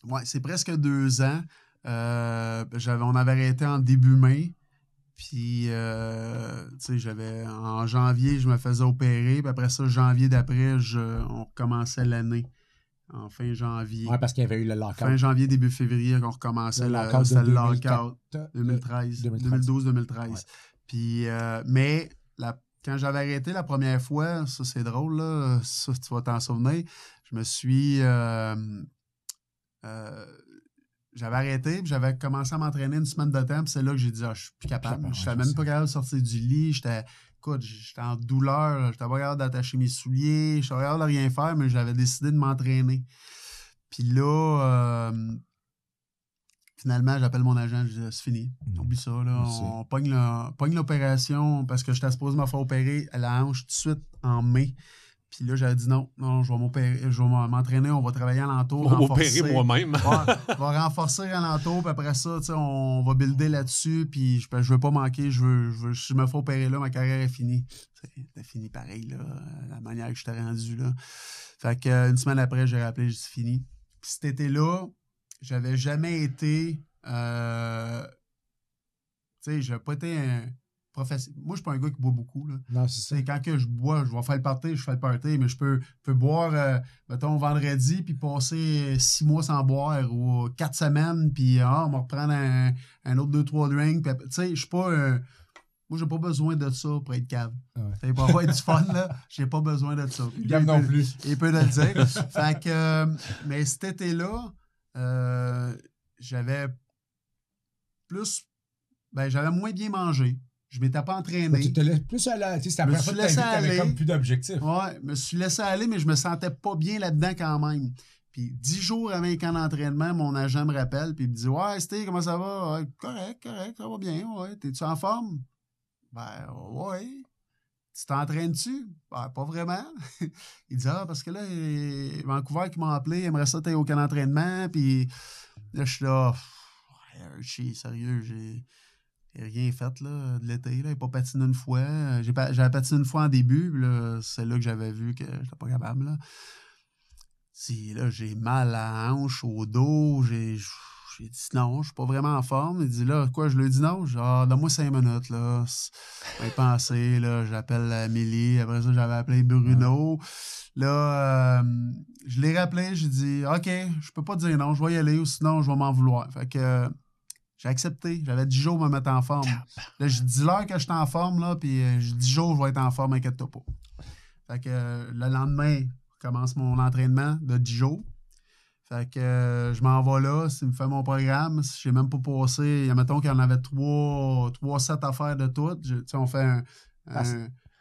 Ouais, c'est presque 2 ans. On avait arrêté en début mai. Puis, tu sais, en janvier, je me faisais opérer. Puis après ça, janvier d'après, on recommençait l'année. En fin janvier. Oui, parce qu'il y avait eu le lockout. Fin janvier, début février, on recommençait le lockout 2012-2013. Ouais. Puis, mais quand j'avais arrêté la première fois, ça c'est drôle, là, ça tu vas t'en souvenir, je me suis... j'avais arrêté, puis j'avais commencé à m'entraîner une semaine de temps, puis c'est là que j'ai dit, je suis plus capable. Je n'étais même pas capable de sortir du lit, j'étais en douleur, j'étais pas capable d'attacher mes souliers, j'étais pas capable de rien faire, mais j'avais décidé de m'entraîner. Puis là, finalement, j'appelle mon agent, je dis, c'est fini, oublie ça, là, on pogne l'opération, parce que j'étais supposé me faire opérer à la hanche tout de suite en mai. Puis là, j'avais dit non, je vais m'entraîner, on va travailler alentour. On va opérer moi-même. On va renforcer alentour, puis après ça, on va builder là-dessus, puis je veux pas manquer, si je me fais opérer là, ma carrière est finie. C'est fini pareil, là, la manière que je t'ai rendu, là. Fait qu'une semaine après, j'ai rappelé, j'ai dit fini. Puis cet été-là, j'avais jamais été... tu sais, j'ai pas été un... Moi, je suis pas un gars qui boit beaucoup. Là. Non, c'est ça. Quand que je bois, je vais faire le party, je fais le party, mais je peux boire, mettons, vendredi, puis passer 6 mois sans boire, ou 4 semaines, puis on va reprendre un autre 2-3 drinks. Tu sais, je suis pas... moi, j'ai pas besoin de ça pour être cave. Ouais. Pour avoir du fun, là, j'ai pas besoin de ça. Cave non plus. Il peut le dire. Fait que... mais cet été-là, j'avais plus... Ben, j'avais moins bien mangé. Je m'étais pas entraîné. Mais tu te laisses plus aller. C'était la première fois que tu avais comme plus d'objectifs. Ouais, je me suis laissé aller, mais je me sentais pas bien là-dedans quand même. Puis 10 jours avant un camp d'entraînement, mon agent me rappelle, puis il me dit « Ouais, Steve, comment ça va? Ouais, correct, ça va bien. Ouais. T'es-tu en forme? » Ben, ouais. Tu t'entraînes-tu? Ben, pas vraiment. Il dit « Ah, parce que là, Vancouver qui m'a appelé, il aimerait ça t'aller au camp d'entraînement. » Puis là, je suis là, sérieux, j'ai rien fait là, de l'été. J'ai pas patiné une fois. J'avais patiné une fois en début. Là, c'est là que j'avais vu que j'étais pas capable. Là. Là, j'ai mal à la hanche, au dos. J'ai dit non, je suis pas vraiment en forme. Il dit là, quoi, je lui ai dit non. J'ai dit, donne-moi 5 minutes. Là. J'ai pensé, là, j'appelle Amélie. Après ça, j'avais appelé Bruno. Là, je l'ai rappelé. J'ai dit OK, je peux pas dire non, je vais y aller ou sinon je vais m'en vouloir. Fait que j'ai accepté. J'avais 10 jours pour me mettre en forme. Là, j'ai dit l'heure que je suis en forme, là, puis j'ai 10 jours, je vais être en forme, inquiète-toi pas. Fait que le lendemain, je commence mon entraînement de 10 jours. Fait que je m'en vais là, il me fait mon programme. Je n'ai même pas passé. Mettons qu'il y en avait 3 sets à faire de tout. On fait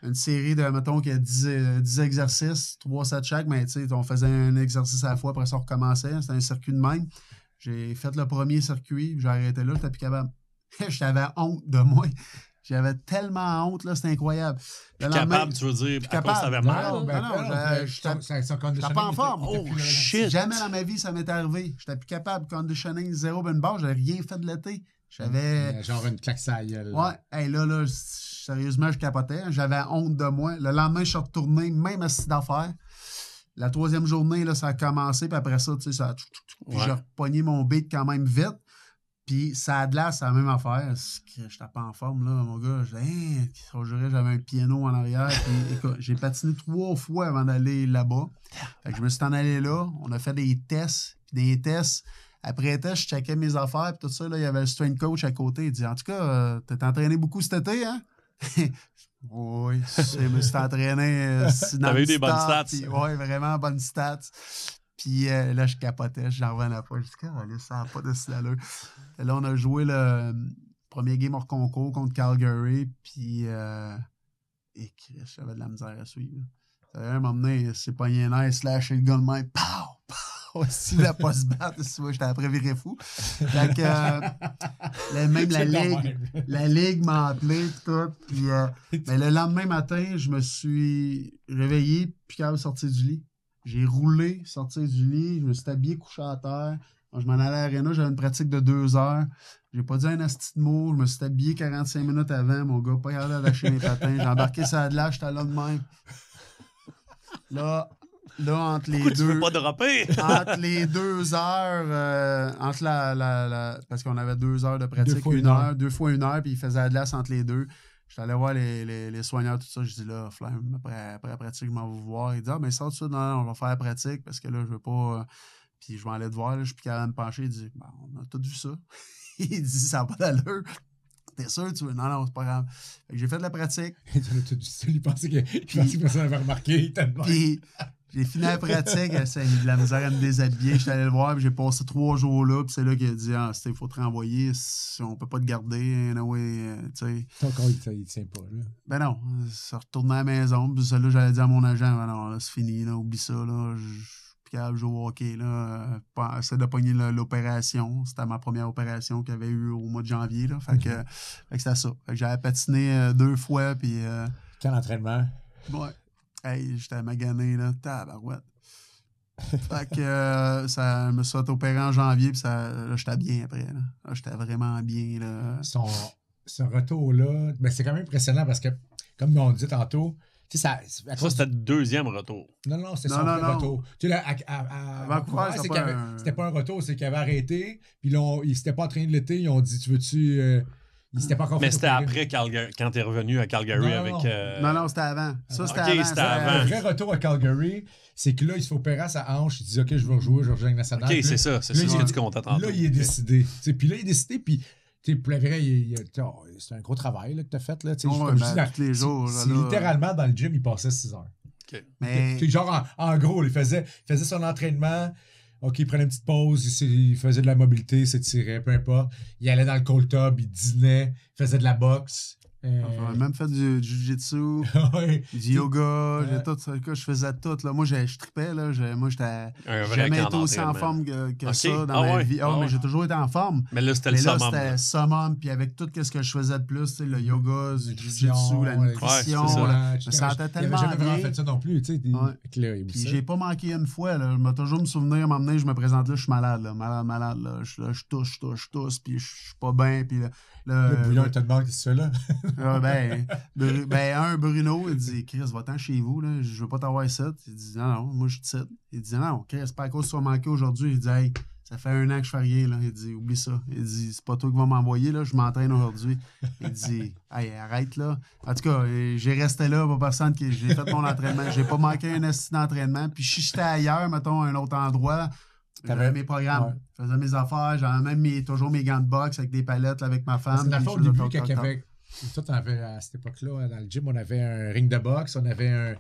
une série de, mettons qu'il y a 10 exercices, 3 sets chaque, mais on faisait un exercice à la fois, après ça, on recommençait. C'était un circuit de même. J'ai fait le premier circuit, j'ai arrêté là, j'étais plus capable. J'avais honte de moi. J'avais tellement honte, là, c'était incroyable. Capable, tu veux dire, à cause ça avait mal? Non, j'étais pas en forme. Oh, shit! Jamais dans ma vie, ça m'était arrivé. J'étais plus capable. Conditioning, 0 ben barre, j'avais rien fait de l'été. J'avais... Genre une claque à la gueule. Ouais. Hey, là, sérieusement, je capotais. J'avais honte de moi. Le lendemain, je suis retourné, même assis d'affaires. La 3e journée, là, ça a commencé, puis après ça, tu sais, ça a... Puis j'ai repogné mon beat quand même vite. Puis ça a de l'air, c'est la même affaire. Je n'étais pas en forme, là, mon gars. J'avais un piano en arrière. Puis, écoute, j'ai patiné 3 fois avant d'aller là-bas. Fait que je me suis en allé là. On a fait des tests. Puis des tests. Après les tests, je checkais mes affaires. Puis tout ça, là, il y avait le strength coach à côté. Il dit, en tout cas, t'es entraîné beaucoup cet été, hein? Oui, je me suis entraîné. T'avais eu des bonnes stats. Oui, vraiment bonnes stats. Puis là, je capotais, je n'en revenais pas. Je dis, ça n'a pas de style. Là, on a joué le premier game hors concours contre Calgary. Puis, j'avais de la misère à suivre. Ça avait un moment donné, c'est pogné un air, slashé le gun de main. Pow! Aussi, la pas se battre. J'étais après viré fou. Fait que, même la ligue m'a appelé, tout. Puis, mais le lendemain matin, je me suis réveillé, puis capable de sortir du lit. J'ai roulé, sorti du lit, je me suis habillé, couché à terre. Je m'en allais à l'aréna, j'avais une pratique de 2 heures. J'ai pas dit un asti de mot, je me suis habillé 45 minutes avant, mon gars, pas capable de lâcher mes patins. J'ai embarqué sur la glace, j'étais là de même. Là, entre les Pourquoi deux... tu veux pas dropper? Entre les 2 heures, entre parce qu'on avait 2 heures de pratique, 1 heure, 2 fois 1 heure, puis il faisait la glace entre les deux. J'étais allé voir les soigneurs, tout ça. Je dis là, Flamme, après la pratique, je m'en vais vous voir. Il dit, mais sors tout ça, non, on va faire la pratique parce que là, je veux pas. Puis je vais aller te voir, là, je suis plus capable de me pencher. Il dit, on a tout vu ça. Il dit, ça n'a pas d'allure. T'es sûr, tu veux? Non, c'est pas grave. Fait que j'ai fait de la pratique. Il pensait que personne n'avait remarqué. Puis j'ai fini la pratique. Il a de la misère à me déshabiller. J'étais allé le voir, puis j'ai passé 3 jours là. Puis c'est là qu'il a dit, il faut te renvoyer. On peut pas te garder. Tu sais. Ton corps, il tient pas, là. Ben non. Ça retournait à la maison. Puis celle-là, j'allais dire à mon agent, ben non, là, c'est fini, là, oublie ça, là. Puis capable de jouer au hockey, là. Essayer de pogner l'opération. C'était ma première opération qu'il y avait eu au mois de janvier, là. Fait que c'était ça. Fait que j'avais patiné 2 fois, puis... Quel entraînement? Ouais. Hey, j'étais magané, là. Tabarouette. Fait que ça me suis opéré en janvier, puis là, j'étais bien après. Là, j'étais vraiment bien. Là. Ce retour-là, ben, c'est quand même impressionnant parce que, comme on dit tantôt, ça, c'était le deuxième retour. Non, c'était son retour. Tu sais, là, à Vancouver, c'était pas un retour, c'est qu'il avait arrêté, puis là, il s'était pas entraîné de l'été, ils ont dit, tu veux-tu... il s'était pas encore mais c'était après quand t'es revenu à Calgary avec... Non, c'était avant. Ça, c'était avant. Le vrai retour à Calgary, c'est que là, il se fait opérer à sa hanche, il dit, OK, je vais rejouer, je vais rejoindre nationale. OK, c'est ça, c'est ce que tu comptes attendre. Là, il est décidé. Puis là, il est décidé, puis... Pour la vraie, c'est un gros travail là, que tu as fait. Là, comme je dis, tous les jours. C'est littéralement dans le gym, il passait 6 heures. Okay. Mais... Genre, en gros, il faisait son entraînement. OK, il prenait une petite pause, il faisait de la mobilité, il s'étirait, peu importe. Il allait dans le cold tub, il dînait, il faisait de la boxe. J'ai même fait du jiu-jitsu, du yoga, je faisais tout. Là. Moi, je tripais. Là. Moi, j'étais jamais été aussi en forme que ça dans ma vie. Mais j'ai toujours été en forme. Mais là, c'était le summum. C'était summum. Puis avec tout ce que je faisais de plus, le yoga, le jiu-jitsu, la nutrition, je me sentais tellement bien. J'ai jamais vraiment fait ça non plus. Puis j'ai pas manqué une fois. Là. Je vais toujours me souvenir, m'emmener, je me présente là, je suis malade. Là. Malade. Là. Je tousse, puis je suis pas bien. Puis le bouillon, il te demande qu'est-ce que tu fais là? Bruno, il dit, Chris, va-t'en chez vous, là, je veux pas t'avoir ici. Il dit, non, moi je te cite. Il dit, non, Chris, c'est pas à cause que tu vas manquer aujourd'hui. Il dit, hey, ça fait 1 an que je fais rien, là. Il dit, oublie ça. Il dit, c'est pas toi qui vas m'envoyer, là, je m'entraîne aujourd'hui. Il dit, hey, arrête, là. En tout cas, j'ai resté là, pas personne qui. J'ai fait mon entraînement. J'ai pas manqué un esti d'entraînement. Puis si j'étais ailleurs, mettons, à un autre endroit, j'avais mes programmes, je faisais mes affaires, j'avais même toujours mes gants de boxe avec des palettes là, avec ma femme. C'est la fois au début, quand il y avait. Toi, à cette époque-là, dans le gym, on avait un ring de boxe, on avait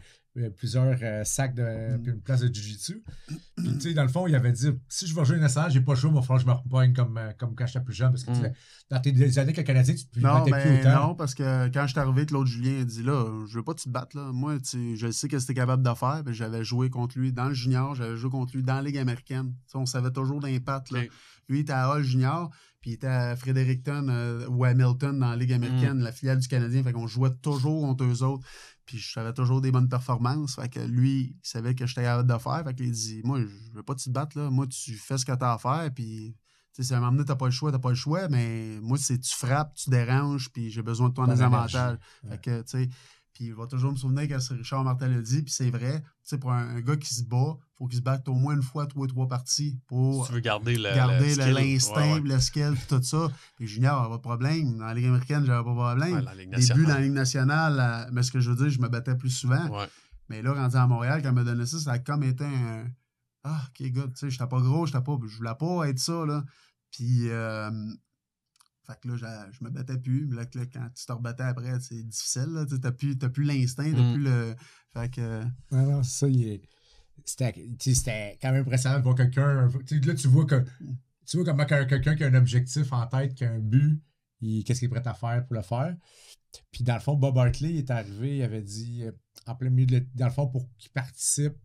plusieurs sacs puis une place de jiu-jitsu. Puis, tu sais, dans le fond, il avait dit si je vais jouer une nationale, j'ai pas le choix, il va falloir que je me repoigne comme quand j'étais plus jeune. Parce que dans tes années avec le Canadien, tu ne battais plus autant. Non, parce que quand je suis arrivé, Claude Julien a dit là, je veux pas que tu te battes. Là. Moi, je sais que c'était capable de faire. J'avais joué contre lui dans le junior, j'avais joué contre lui dans la Ligue américaine. T'sais, on savait toujours l'impact. Lui, il était à Hall Junior. Puis il était à Fredericton ou Hamilton dans la Ligue américaine, la filiale du Canadien. Fait qu'on jouait toujours contre eux autres. Puis j'avais toujours des bonnes performances. Fait que lui, il savait que j'étais capable de faire. Fait qu'il dit, moi, je veux pas te battre, là. Moi, tu fais ce que t'as à faire. Puis, tu sais, si à un moment donné, t'as pas le choix. Mais moi, c'est tu frappes, tu déranges. Puis j'ai besoin de toi en désavantage. Fait que, tu sais... Puis il va toujours me souvenir que Richard Martel l'a dit, puis c'est vrai. Tu sais, pour un gars qui se bat, il faut qu'il se batte au moins une fois, 3 parties pour si tu veux garder l'instinct, le skill, tout ça. Puis Junior, pas de problème. Dans la Ligue américaine, j'avais pas de problème. Début dans la Ligue nationale, mais ce que je veux dire, je me battais plus souvent. Ouais. Mais là, rendu à Montréal, quand il m'a donné ça, ça a comme été un... Ah, OK, gars, tu sais, j'étais pas gros, je voulais pas être ça, là. Puis... Fait que là, je me battais plus. Mais là, quand tu te rebattais après, c'est difficile. T'as plus l'instinct, t'as plus le. Fait que. Non, ça, c'était quand même impressionnant de voir quelqu'un. Là, tu vois comment quelqu'un qui a un objectif en tête, qui a un but, qu'est-ce qu'il est prêt à faire pour le faire. Puis dans le fond, Bob Hartley est arrivé, il avait dit, en plein milieu, dans le fond, pour qu'il participe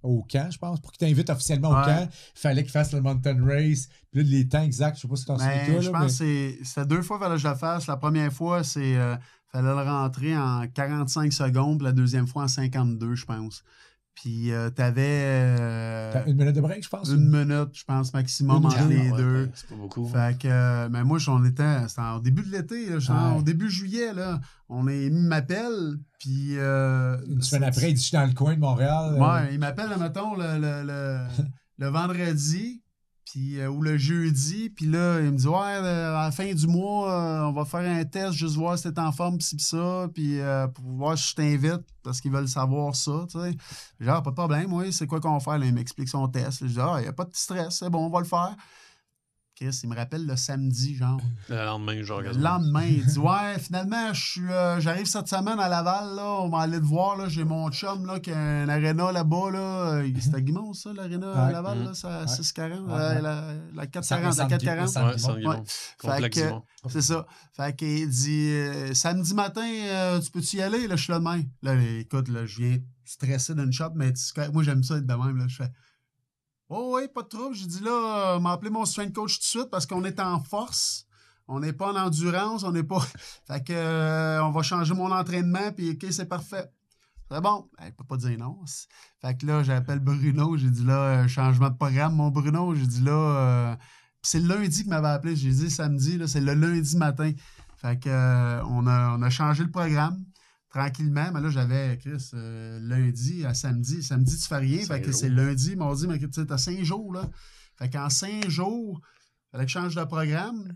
au camp, je pense. Pour qu'il t'invite officiellement au camp, il fallait qu'il fasse le Mountain Race. Puis là, les temps exacts, je sais pas si t'en souviens toi. Je pense que c'était 2 fois qu'il fallait que je le fasse. La première fois, il fallait le rentrer en 45 secondes, puis la deuxième fois en 52, je pense. Puis t'avais... T'as 1 minute de break, je pense? 1 minute, je pense, maximum entre les deux. C'est pas beaucoup. Fait que, mais moi, c'était au début de l'été, au début juillet, là. Il m'appelle, puis... Une semaine après, il dit « Je suis dans le coin de Montréal. » Ouais, il m'appelle, mettons, le vendredi, puis ou le jeudi, puis là, il me dit « Ouais, à la fin du mois, on va faire un test, juste voir si t'es en forme, pis ça, puis pour voir si je t'invite, parce qu'ils veulent savoir ça, tu sais. » Genre, pas de problème, oui, c'est quoi qu'on va faire? Là, il m'explique son test. Je dis « Ah, il n'y a pas de stress, c'est bon, on va le faire. » Chris, il me rappelle le samedi, genre. Le lendemain, genre. Le lendemain, il dit « Ouais, finalement, j'arrive cette semaine à Laval, là, on va aller te voir, là, j'ai mon chum, là, qui a un aréna là-bas, là. » C'était à Guimond, ça, l'aréna à Laval, là, c'est à 640, la 440, la 440. Ouais, c'est ça. Fait qu'il dit « Samedi matin, tu peux-tu y aller? » Là, je suis là demain. Là, écoute, là, je viens stressé d'une shot, mais moi, j'aime ça être de même, là. Je fais « Oh oui, pas de trouble. » J'ai dit là, m'a appelé mon strength coach tout de suite parce qu'on est en force. On n'est pas en endurance. On n'est pas. Fait que on va changer mon entraînement, puis OK, c'est parfait. C'est bon. Il peut pas dire non. Fait que là, j'appelle Bruno. J'ai dit là, changement de programme, mon Bruno. J'ai dit là, c'est le lundi qu'il m'avait appelé. J'ai dit samedi, là, c'est le lundi matin. Fait que on a changé le programme tranquillement. Mais là, j'avais, Chris, lundi à samedi. Samedi, tu fais rien. Fait que c'est lundi, mardi, mercredi. Tu as 5 jours, là. Fait qu'en 5 jours, il fallait que je change de programme.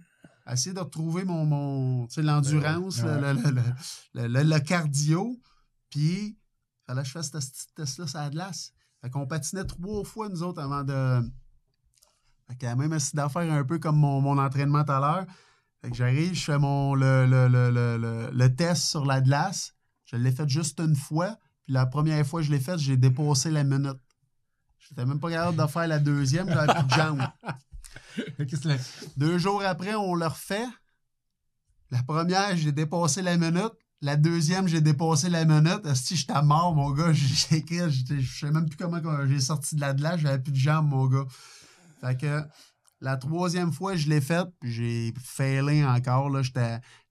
Essayer de retrouver mon l'endurance, le cardio. Puis, il fallait que je fasse ce petit test-là sur la glace. Fait qu'on patinait 3 fois, nous autres, avant de... Fait qu'il y a même essayé d'affaire un peu comme mon entraînement tout à l'heure. Fait que j'arrive, je fais le test sur la glace. Je l'ai fait juste une fois. Puis la première fois que je l'ai fait, j'ai dépassé la minute. J'étais même pas capable de faire la deuxième, j'avais plus de jambes. 2 jours après, on le refait. La première, j'ai dépassé la minute. La deuxième, j'ai dépassé la minute. Si j'étais mort, mon gars, je sais même plus comment j'ai sorti de la glace, j'avais plus de jambes, mon gars. Fait que la 3e fois, je l'ai faite, puis j'ai failé encore. Là,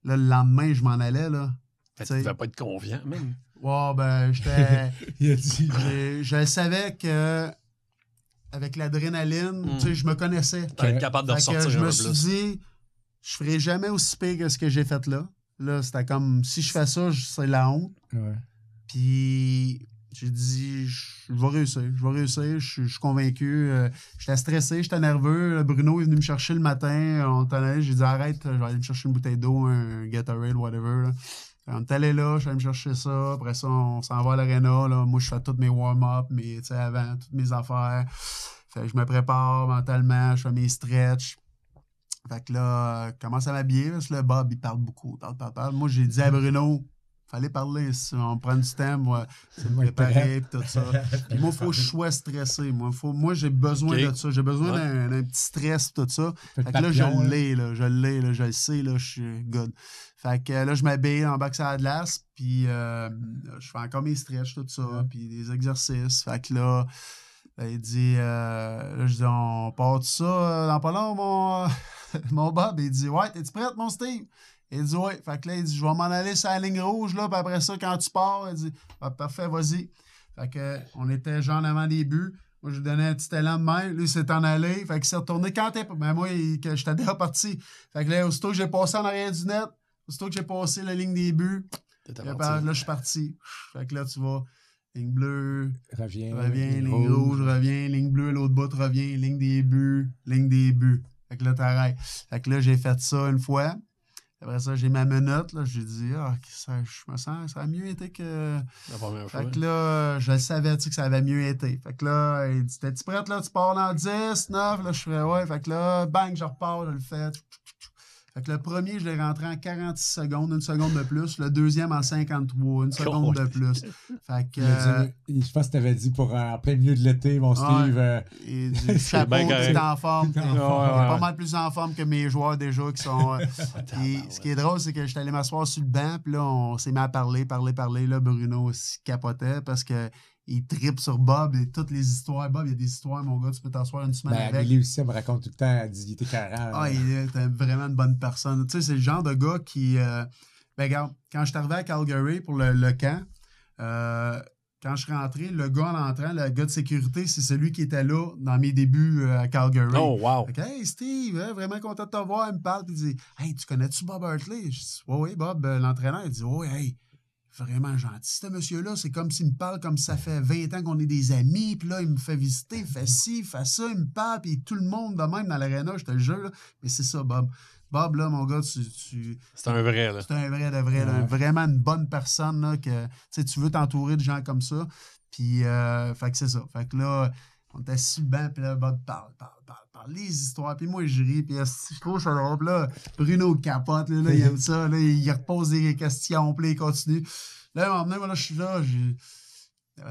le lendemain, je m'en allais. Là. Tu ne devais pas être confiant, même. Ouais, ben, j'étais. Je savais que avec l'adrénaline, je me connaissais. Tu être capable de ressortir je me suis dit, je ferai jamais aussi pire que ce que j'ai fait là. Là, c'était comme, si je fais ça, c'est la honte. Ouais. Puis, j'ai dit, je vais réussir, je suis convaincu. J'étais stressé, j'étais nerveux. Bruno est venu me chercher le matin. On est allé, j'ai dit, arrête, je vais aller me chercher une bouteille d'eau, un Gatorade, whatever. Là. On est allé là, je suis allé me chercher ça. Après ça, on s'en va à l'aréna. Là. Moi, je fais tous mes warm-up, avant, toutes mes affaires. Fait que je me prépare mentalement, je fais mes stretches. Fait que là, commence à m'habiller. Parce que là, Bob, il parle beaucoup. Parle. Moi, j'ai dit à Bruno, fallait parler. Si on prend du temps, moi, c'est me préparer et tout ça. Puis moi, il faut que je sois stressé. Moi, j'ai besoin de ça. J'ai besoin d'un petit stress tout ça. Fait que là, je l'ai, je le sais, là, je suis good. Fait que là, je m'habille en bac à la glace, puis je fais encore mes stretches, tout ça, puis des exercices. Fait que là, il dit, là, je dis, on part tout ça dans pas long, mon Bob. Il dit, ouais, t'es-tu prête, mon Steve? Il dit, ouais. Fait que là, il dit, je vais m'en aller sur la ligne rouge, là, puis après ça, quand tu pars, il dit, ah, parfait, vas-y. Fait que, on était genre avant des buts. Moi, je lui donnais un petit élan de main. Lui, il s'est en allé. Fait qu'il s'est retourné quand t'es. Ben, moi, j'étais déjà parti. Fait que là, aussitôt que j'ai passé en arrière du net, aussitôt que j'ai passé la ligne des buts, là, je suis parti. Fait que là, tu vois, ligne bleue, reviens, ligne rouge, reviens, ligne bleue, l'autre bout, reviens, ligne des buts. Fait que là, t'arrêtes. Fait que là, j'ai fait ça une fois. Après ça, j'ai ma minute. Là, j'ai dit, je me sens, ça a mieux été que. La première fois. Fait que là, je le savais que ça avait mieux été. Fait que là, il dit, t'es-tu prête, là? Tu pars dans 10, 9? Là, je ferais, ouais. Fait que là, bang, je repars, je le fais. Fait que le premier, je l'ai rentré en 46 secondes, 1 seconde de plus. Le deuxième en 53, 1 seconde de plus. Fait que. Je pense que tu avais dit pour en plein milieu de l'été, mon Steve. Et du chapeau, t'es en forme. T'es pas mal plus en forme que mes joueurs déjà qui sont. Ce qui est drôle, c'est que j'étais allé m'asseoir sur le banc, puis là, on s'est mis à parler. Là, Bruno aussi capotait parce que. Il tripe sur Bob et toutes les histoires. Bob, il y a des histoires, mon gars, tu peux t'asseoir une semaine avec. Lui aussi, elle me raconte tout le temps, elle dit qu'il était carré. Il était vraiment une bonne personne. Tu sais, c'est le genre de gars qui... regarde, quand je suis arrivé à Calgary pour le camp, quand je suis rentré, le gars en entrant, le gars de sécurité, c'est celui qui était là dans mes débuts à Calgary. Oh, wow! Fait que, hey, Steve, vraiment content de te voir. Il me parle, puis il dit, hey, tu connais-tu Bob Hartley? Je dis, oui, Bob, l'entraîneur. Il dit, oui, hey. Vraiment gentil, ce monsieur-là. C'est comme s'il me parle comme si ça fait 20 ans qu'on est des amis. Puis là, il me fait visiter, il fait ci, il fait ça, il me parle. Puis tout le monde de même dans l'aréna, je te le jure. Là. Mais c'est ça, Bob. Bob, là, mon gars, c'est un vrai, là. C'est un vrai de vrai. Là. Vraiment une bonne personne, là, que tu veux t'entourer de gens comme ça. Puis, fait que c'est ça. Fait que là, on était assis le banc, puis là, Bob parle les histoires, puis moi, je ris, puis je trouve ça drôle, là, Bruno capote, là, il aime ça, là, il repose des questions, puis il continue. Là, à un moment donné, moi, je suis là,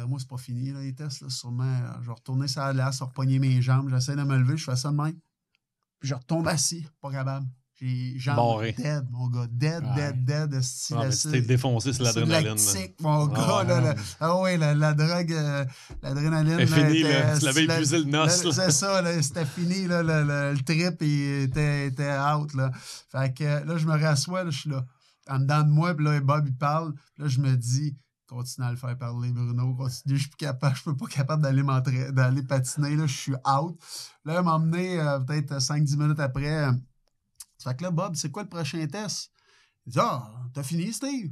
moi, c'est pas fini, là, les tests, là, sûrement, je vais retourner sur la glace, repogner mes jambes, j'essaie de me lever, je fais ça de même, puis je retombe assis, pas capable. J'ai jambes dead, mon gars. Dead. Tu t'es défoncé sur l'adrénaline. C'est mon gars. La drogue, l'adrénaline. C'est fini, là. Tu l'avais épuisé le noce. C'est ça, là, c'était fini. Là, le trip, il était out. Là. Fait que là, je me rassois, là, je suis là. En dedans de moi, puis là, Bob, il parle. Là, je me dis, Continue à le faire parler, Bruno. Continue, je suis plus capable. Je peux pas capable d'aller patiner. Là, je suis out. Là, il m'a emmené peut-être 5-10 minutes après. Ça fait que là, Bob, c'est quoi le prochain test? Il dit, t'as fini, Steve?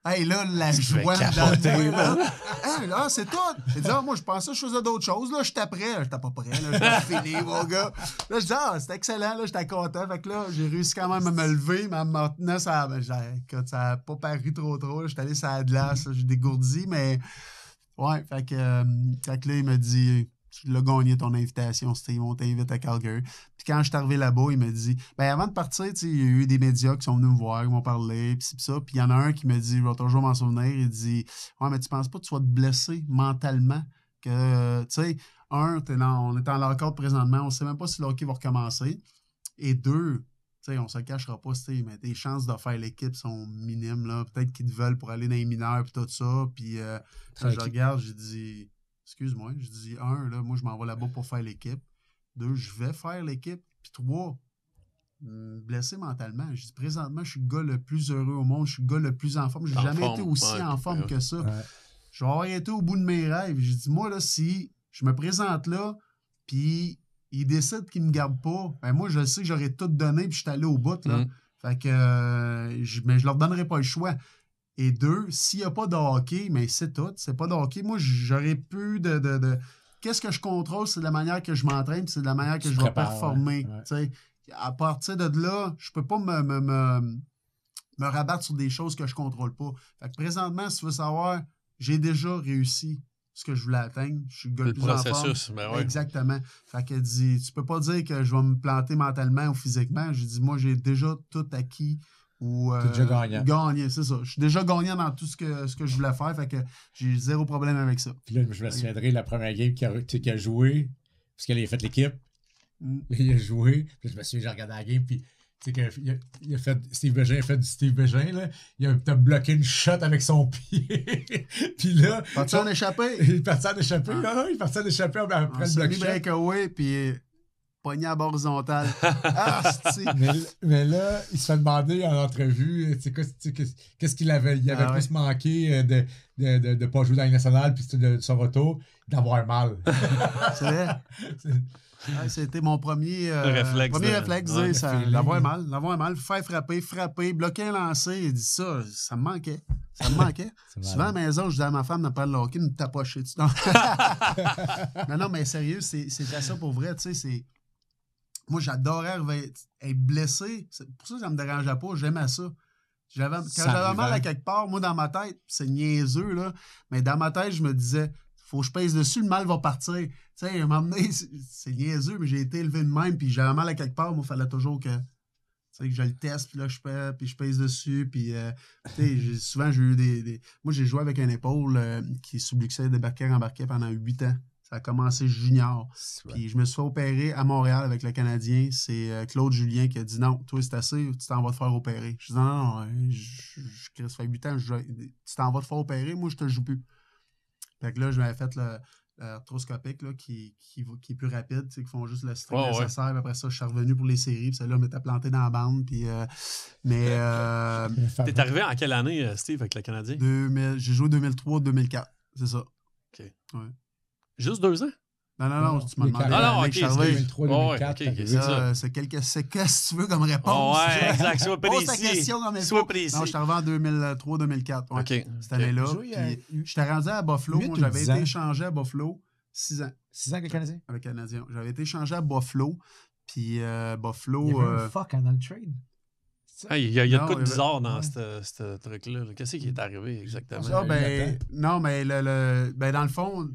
Hey, là, la joie dans le là. Hey, là, c'est tout. Il dit, moi, je pensais que je faisais d'autres choses. Là, j'étais prêt. J'étais pas prêt. Là, j'étais fini, mon gars. Là, je dis, c'était excellent. Là, j'étais content. Fait que là, j'ai réussi quand même à me lever. Mais maintenant, ça n'a pas paru trop. Là, j'étais allé sur la glace. J'ai dégourdi. Mais, ouais. Fait que là, il m'a dit, tu l'as gagné ton invitation, Steve. On t'invite à Calgary. Puis quand je suis arrivé là-bas, il m'a dit, avant de partir, il y a eu des médias qui sont venus me voir, qui m'ont parlé, puis ça. Puis il y en a un qui m'a dit, je vais toujours m'en souvenir, il dit, ouais, mais tu penses pas que tu vas te blesser mentalement? Que, tu sais, on est en lock-out présentement, on sait même pas si le hockey va recommencer. Et deux, tu sais, on se le cachera pas, Steve, mais tes chances de faire l'équipe sont minimes, là. Peut-être qu'ils te veulent pour aller dans les mineurs, puis tout ça. Puis quand je regarde, j'ai dit... Excuse-moi, je dis, là, moi, je m'en vais là-bas pour faire l'équipe. 2, je vais faire l'équipe. Puis 3, blessé mentalement. Je dis, présentement, je suis le gars le plus heureux au monde. Je suis le gars le plus en forme. J'ai jamais été aussi en forme que ça. Ouais. Je vais avoir été au bout de mes rêves. J'ai dit, moi, là, si je me présente là, puis ils décident qu'ils me gardent pas, moi, je sais que j'aurais tout donné, puis je suis allé au bout, là. Fait que, mais je leur donnerai pas le choix. Et 2, s'il n'y a pas de hockey, mais c'est tout. C'est pas de hockey. Moi, j'aurais plus de... Qu'est-ce que je contrôle? C'est de la manière que je m'entraîne, c'est de la manière que je vais performer. Ouais. À partir de là, je peux pas me rabattre sur des choses que je contrôle pas. Fait que présentement, si tu veux savoir, j'ai déjà réussi ce que je voulais atteindre. Je suis le gars le plus en forme. Ben ouais. Exactement. Fait que tu peux pas dire que je vais me planter mentalement ou physiquement. Je dis, moi, j'ai déjà tout acquis. T'es déjà gagnant. Gagné, c'est ça. Je suis déjà gagnant dans tout ce que je voulais faire, fait que j'ai zéro problème avec ça. Puis là, je me souviendrai la première game qu'il a joué, parce qu'il a fait l'équipe. Il a joué, puis je me souviens, j'ai regardé la game, puis tu sais qu'il a fait Steve Bégin, il a fait du Steve Bégin, là. Il a bloqué une shot avec son pied. Puis là. Parti en échappé. Il est parti en échappé, là. Il est parti en échappé après le bloc shot. Breakaway, puis. Pogné à bord horizontal. Mais là, il se fait demander en entrevue qu'est-ce qu'il avait. Il avait plus manqué de ne pas jouer dans la nationale puis de son retour, d'avoir mal. C'est vrai. C'était mon premier réflexe. D'avoir mal. Faire frapper, bloquer un lancer. Il dit ça me manquait. Souvent à la maison, je dis à ma femme de ne pas le hockey, de me tapocher. Non, mais sérieux, c'était ça pour vrai. Tu sais, c'est. Moi, j'adorais être blessé. C'est pour ça que ça ne me dérangeait pas. J'aimais ça. Quand j'avais mal à quelque part, moi, dans ma tête, c'est niaiseux, là, mais dans ma tête, je me disais, faut que je pèse dessus, le mal va partir. Tu sais, à un moment donné, c'est niaiseux, mais j'ai été élevé de même, puis j'avais mal à quelque part, moi, il fallait toujours que je le teste, puis là, je pèse dessus, puis souvent, j'ai eu des... Moi, j'ai joué avec une épaule qui subluxait de embarquait pendant 8 ans. Ça a commencé junior. Puis je me suis fait opérer à Montréal avec le Canadien. C'est Claude Julien qui a dit non, toi c'est assez, tu t'en vas te faire opérer. Je dis non, ça fait 8 ans, tu t'en vas te faire opérer, moi je te joue plus. Fait que là, je m'avais fait l'arthroscopique là, qui est plus rapide, qui font juste le string nécessaire. Ouais. Après ça, je suis revenu pour les séries. Puis celle-là, on m'était planté dans la bande. Puis, T'es arrivé en quelle année, Steve, avec le Canadien? J'ai joué 2003-2004. C'est ça. OK. Ouais. Juste 2 ans? Non, tu m'as demandé. Non, OK, 2003-2004. C'est qu'est-ce que tu veux comme réponse? Ouais, exact. Sois précis. Pose ta question comme il faut. Sois précis. Non, je suis arrivé en 2003-2004. Ouais, OK. Cette année-là. Puis, j'étais rendu à Buffalo. Moi, j'avais été échangé à Buffalo 6 ans. 6 ans avec le Canadien? Avec le Canadien. J'avais été échangé à Buffalo. Puis, Buffalo... Il y avait un fuck dans le trade. Il y a de quoi de bizarre dans ce truc-là. Qu'est-ce qui est arrivé exactement? Ça, non, mais dans le fond...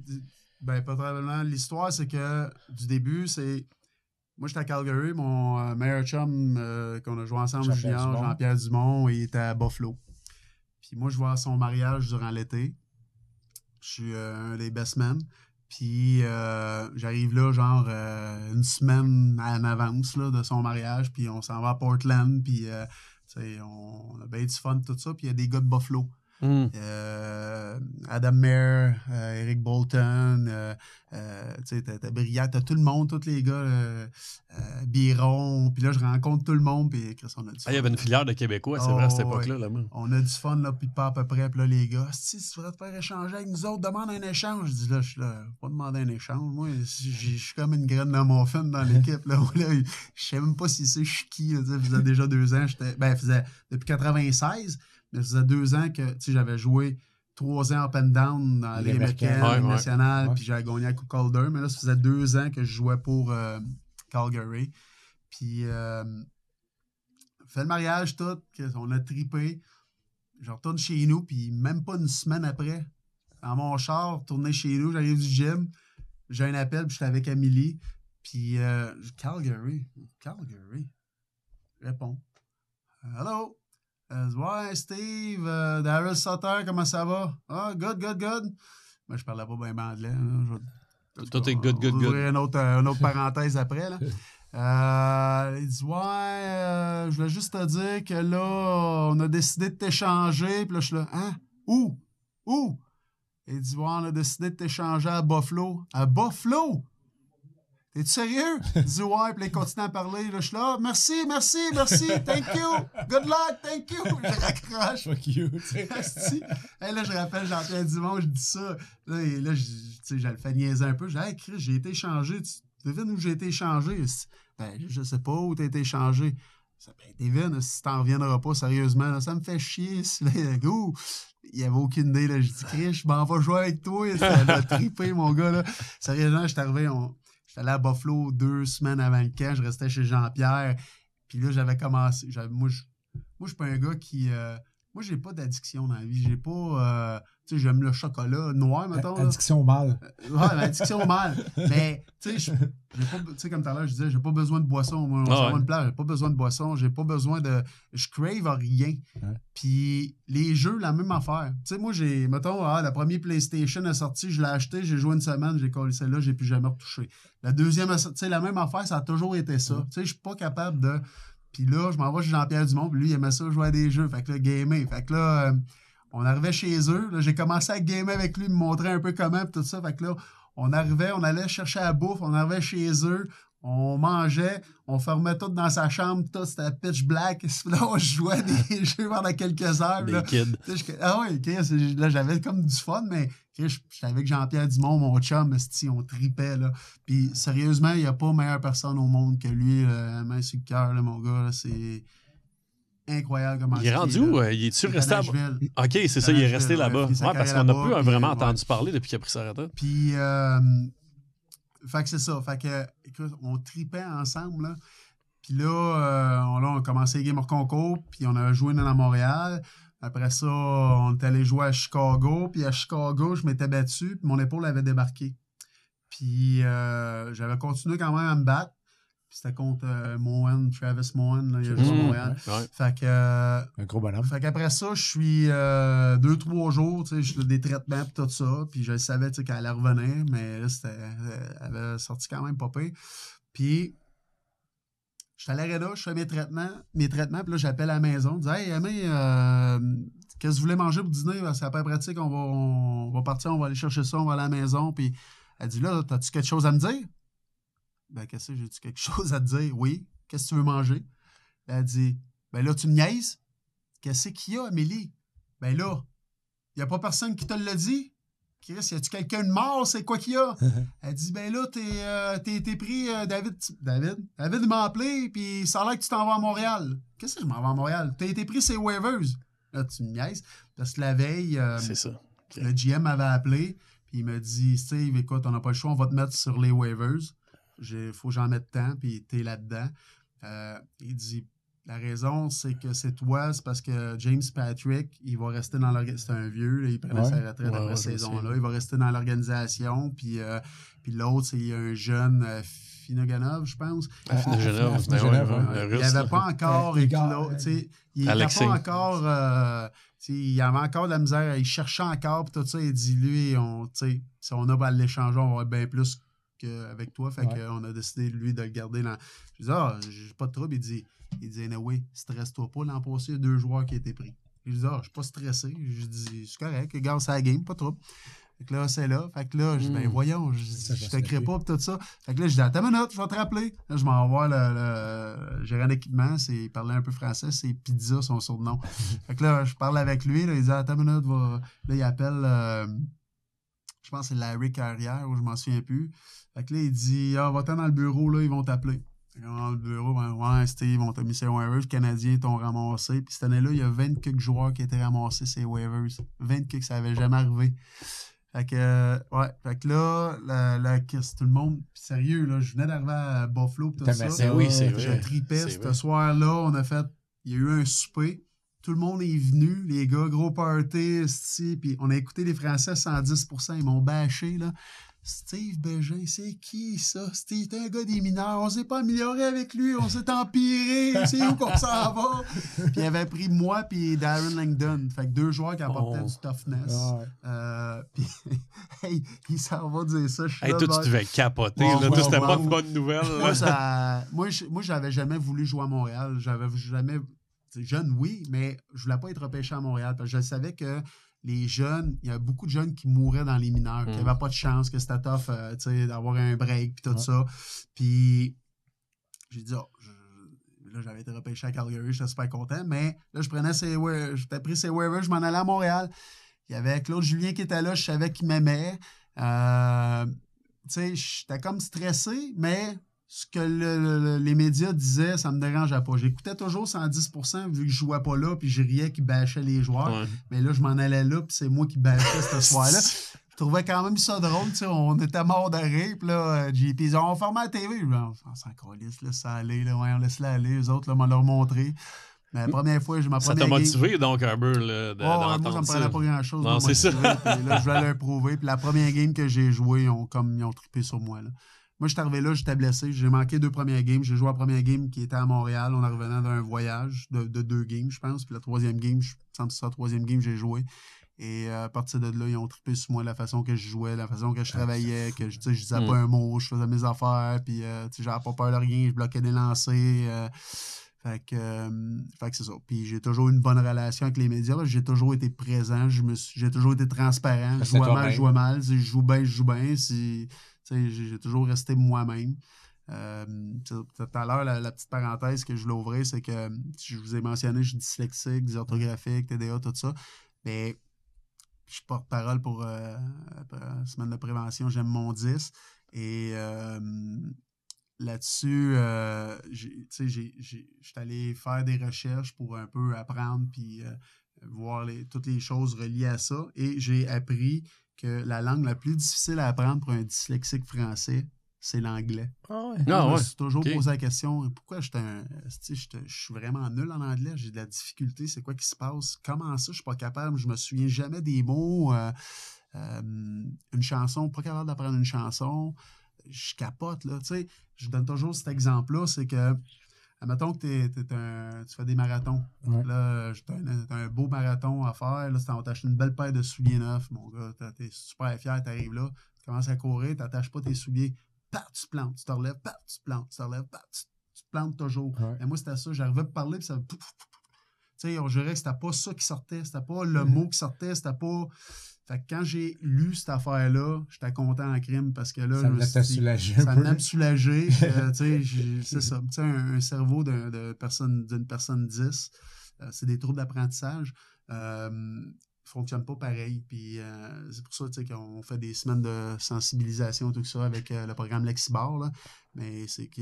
probablement, l'histoire, c'est que du début, c'est. Moi, j'étais à Calgary, mon meilleur chum qu'on a joué ensemble, Jean-Pierre Dumont, il était à Buffalo. Puis moi, je vois son mariage durant l'été. Je suis un des best men. Puis j'arrive là, genre, une semaine en avance là, de son mariage. Puis on s'en va à Portland. Puis on a bien du fun, tout ça. Puis il y a des gars de Buffalo. Adam Mayer, Eric Bolton, t'as Briat, t'as tout le monde, tous les gars, Biron, puis là, je rencontre tout le monde, puis Chris, on a du fun. Il y avait une filière de Québécois, c'est vrai, à cette époque-là. Là, on a du fun, là, puis pas à peu près, puis là, les gars, si tu voudrais te faire échanger avec nous autres, demande un échange. Je dis, là, je suis là, pas demander un échange. Moi, je suis comme une graine de muffin dans l'équipe, là. Je sais même pas si c'est je suis qui, là, ça faisait déjà 2 ans, faisait depuis 96, mais ça faisait 2 ans que, j'avais joué 3 ans up and down dans les américaines, nationales, puis j'avais gagné à Coupe Calder, mais là, ça faisait 2 ans que je jouais pour Calgary. Puis, fait le mariage, tout, on a trippé. Je retourne chez nous, puis même pas une semaine après, dans mon char, retourner chez nous, j'arrive du gym, j'ai un appel, puis j'étais avec Amélie, puis Calgary, réponds. Hello. Ouais, Steve, Daryl Sutter, comment ça va? Ah, good. Mais je parlais pas bien anglais. Tout est good. Une autre parenthèse après. Là. Il dit, ouais, je voulais juste te dire que là, on a décidé de t'échanger. Puis là, je suis là, hein? Où? Il dit, ouais, on a décidé de t'échanger à Buffalo. À Buffalo? T'es-tu sérieux? Il dit ouais, puis il continue à parler. Là, je suis là, merci, thank you, good luck, thank you. Je raccroche. Fuck you, tu sais. Hey, là, je rappelle Jean-Pierre Dumont, je dis ça. Là, je le fais niaiser un peu. Je dis, hey, Chris, j'ai été échangé. Tu devines où j'ai été échangé? Ben, je sais pas où t'as été échangé. Ben, devine, si t'en reviendras pas sérieusement, là, ça me fait chier. Il n'y avait aucune idée. Là. Je dis, Chris, je m'en vais jouer avec toi. Ça m'a trippé, mon gars. Là. Sérieusement, je suis arrivé. J'étais allé à Buffalo 2 semaines avant le camp. Je restais chez Jean-Pierre. Puis là, j'avais commencé. Moi, je suis pas un gars qui... moi, j'ai pas d'addiction dans la vie. J'ai pas... tu sais, j'aime le chocolat noir, mettons. Addiction au mal. Ouais, addiction au mal. Mais, tu sais, comme tout à l'heure, je disais, j'ai pas besoin de boisson. Moi, on s'en va une plage, j'ai pas besoin de boisson. J'ai pas besoin de... Je crave à rien. Ouais. Puis les jeux, la même affaire. Tu sais, moi, mettons, la première PlayStation est sortie, je l'ai acheté, j'ai joué une semaine, j'ai collé celle-là, j'ai plus jamais retouché. La deuxième, tu sais, la même affaire, ça a toujours été ça. Tu sais, je suis pas capable de... Puis là, je m'en vais chez Jean-Pierre Dumont, puis lui, il aimait ça jouer à des jeux. Fait que là, gamer. Fait que là, on arrivait chez eux. Là, j'ai commencé à gamer avec lui, me montrer un peu comment, puis tout ça. Fait que là, on allait chercher la bouffe, on arrivait chez eux, on mangeait, on fermait tout dans sa chambre, tout, c'était pitch black. Là, on jouait des jeux pendant quelques heures. Des là. kids. Ah oui, là, j'avais comme du fun, mais j'étais avec Jean-Pierre Dumont, mon chum, on tripait. Là. Puis sérieusement, il n'y a pas meilleure personne au monde que lui, main sur le cœur, là, mon gars. Là, c'est incroyable comment il est rendu où? Il est-tu resté à... OK, c'est ça, il est resté là-bas. Ouais, parce qu'on n'a plus vraiment entendu parler depuis qu'il a pris sa retraite. Puis, fait que c'est ça. Fait que, écoute, on tripait ensemble, là. Puis là, on a commencé les Game of Concours, puis on a joué dans Montréal. Après ça, on est allé jouer à Chicago. Puis à Chicago, je m'étais battu, puis mon épaule avait débarqué. Puis j'avais continué quand même à me battre. Puis c'était contre Travis Mohan, là, il a joué à Montréal. Ouais. Fait que... un gros bonhomme. Fait qu'après ça, je suis 2-3 jours, tu sais, je fais des traitements et tout ça. Puis je savais, tu sais, qu'elle allait revenir, mais là, elle avait sorti quand même pas pire. Puis... Je suis à l'Arena, je fais mes traitements, puis là, j'appelle à la maison, je dis « Hey, Aimé, qu'est-ce que vous voulez manger pour dîner? C'est après pratique, on va partir, on va aller chercher ça, on va aller à la maison. » Puis elle dit « Là, as-tu quelque chose à me dire? » Ben, qu'est-ce que j'ai-tu quelque chose à te dire? Oui. Qu'est-ce que tu veux manger? Elle dit « Ben là, tu me niaises? Qu'est-ce qu'il y a, Amélie? Ben là, il n'y a pas personne qui te l'a dit? Chris, y a-tu quelqu'un de mort? C'est quoi qu'il y a? » Elle dit, ben là, t'es pris, David m'a appelé, puis ça a l'air que tu t'en vas à Montréal. Qu'est-ce que je m'en vais à Montréal? T'as été pris ces waivers. Là, tu me niaises. Parce que la veille, c'est ça. Okay. Le GM m'avait appelé, puis il m'a dit, Steve, écoute, on n'a pas le choix, on va te mettre sur les waivers. Faut que j'en mette tant, puis t'es là-dedans. Il dit, la raison, c'est que c'est toi, c'est parce que James Patrick, il va rester dans l'organisation. C'est un vieux, là, il prenait sa retraite après cette saison-là. Il va rester dans l'organisation. Puis l'autre, c'est un jeune Finoganov, je pense. Finoganov, il n'avait pas encore. Il n'était pas encore. Il avait encore de la misère. Il cherchait encore. Puis tout ça, il dit, lui, si on a à l'échanger, on va avoir bien plus qu'avec toi. Fait qu'on a décidé, lui, de le garder dans. Je dis, j'ai pas de trouble. Il dit, anyway, stresse-toi pas. L'an passé, il y a 2 joueurs qui étaient pris. Je dis, je suis pas stressé. Je dis, c'est correct, regarde, c'est la game, pas trop. Fait que là, c'est là. Fait que là, je dis, ben voyons, je te crée pas, pis tout ça. Fait que là, je dis, attends une minute, je vais te rappeler. Là, je m'envoie le gérant d'équipement, il parlait un peu français, c'est Pizza, son surnom. Fait que là, je parle avec lui, là, il dit, attends une minute, là, il appelle, je pense que c'est Larry Carrière, ou je m'en souviens plus. Fait que là, il dit, va-t'en dans le bureau, là, ils vont t'appeler. Dans le bureau, ouais, Steve, on t'a mis ses waivers, les Canadiens t'ont ramassé. Puis cette année-là, il y a 20 quelques joueurs qui étaient ramassés, ces waivers. 20 quelques, ça n'avait jamais arrivé. Fait que, fait que là, tout le monde, sérieux, là, je venais d'arriver à Buffalo, pis tout ça. Oui, c'est vrai. Je tripais ce soir-là, il y a eu un souper. Tout le monde est venu, les gars, gros party, puis on a écouté les Français à 110%, ils m'ont bâché, là. Steve Bégin, c'est qui ça? C'était un gars des mineurs, on s'est pas amélioré avec lui, on s'est empiré, c'est où qu'on s'en va? Puis il avait pris moi puis Darren Langdon, fait que 2 joueurs qui apportaient du toughness. Puis hey, il s'en va dire ça. Hey, toi, tu devais capoter, là, toi, c'était pas une bonne nouvelle. Moi, j'avais jamais voulu jouer à Montréal, j'avais jamais... Jeune, oui, mais je voulais pas être repêché à Montréal, parce que je savais que les jeunes, il y a beaucoup de jeunes qui mouraient dans les mineurs, qui n'avaient pas de chance, que c'était tough d'avoir un break puis tout ça. Puis j'ai dit, là, j'avais été repêché à Calgary, j'étais super content, mais là, j'étais pris ses waivers, je m'en allais à Montréal. Il y avait Claude Julien qui était là, je savais qu'il m'aimait. J'étais comme stressé, mais ce que les médias disaient, ça me dérangeait pas. J'écoutais toujours 110% vu que je jouais pas là, puis je riais qu'ils bâchaient les joueurs. Ouais. Mais là, je m'en allais là, puis c'est moi qui bâchais ce soir-là. Je trouvais quand même ça drôle, on était morts de rire, puis là, JP, ils ont fermé la TV. On s'en calisse, laisse ça aller, là, on laisse-la aller. Eux autres, là, m'ont leur montré. Mais la première fois, ça t'a motivé, donc, un peu, là, moi, ça me prenait pas grand-chose. Non, c'est ça. Puis là, je voulais leur prouver. Puis la première game que j'ai jouée, ils ont trippé sur moi, là. Moi, je suis arrivé là, j'étais blessé. J'ai manqué 2 premières games. J'ai joué la première game qui était à Montréal. On est revenant d'un voyage de 2 games, je pense. Puis la 3e game, je pense que c'est la 3e game, j'ai joué. Et à partir de là, ils ont trippé sur moi, la façon que je jouais, la façon que je travaillais, que je disais pas un mot, je faisais mes affaires, puis j'avais pas peur de rien, je bloquais des lancers. Fait que c'est ça. Puis j'ai toujours eu une bonne relation avec les médias. J'ai toujours été présent, j'ai toujours été transparent. Je jouais mal. Si je joue bien, je joue bien. J'ai toujours resté moi-même. Tout à l'heure, la petite parenthèse que je voulais ouvrir, c'est que je vous ai mentionné, je suis dyslexique, dysorthographique, TDA, tout ça. Mais je suis porte-parole pour la semaine de prévention, j'aime mon 10. Et là-dessus, je suis allé faire des recherches pour un peu apprendre puis voir toutes les choses reliées à ça. Et j'ai appris que la langue la plus difficile à apprendre pour un dyslexique français, c'est l'anglais. Ah ouais. Je me suis toujours posé la question, pourquoi je suis vraiment nul en anglais, j'ai de la difficulté, c'est quoi qui se passe? Comment ça, je suis pas capable, je me souviens jamais des mots, une chanson, pas capable d'apprendre une chanson, je capote, là, tu sais. Je donne toujours cet exemple-là, c'est que, admettons que tu fais des marathons. Ouais. Là, t'as un beau marathon à faire. Là, on t'achète une belle paire de souliers neufs, mon gars. T'es super fier, t'arrives là, tu commences à courir, t'attaches pas tes souliers. Paf, tu te plantes, tu te relèves, paf, tu te plantes, tu te relèves, paf, tu te plantes toujours. Ouais. Et moi, c'était ça. J'arrivais à parler, puis ça... Tu sais, on dirait que c'était pas ça qui sortait, c'était pas le mot qui sortait, c'était pas... Fait que quand j'ai lu cette affaire-là, j'étais content en crime parce que là, ça venait me soulager. C'est ça. Tu sais, un cerveau d'une personne 10, c'est des troubles d'apprentissage. Fonctionne pas pareil. Puis c'est pour ça qu'on fait des semaines de sensibilisation, tout ça, avec le programme Lexibor. Là. Mais c'est que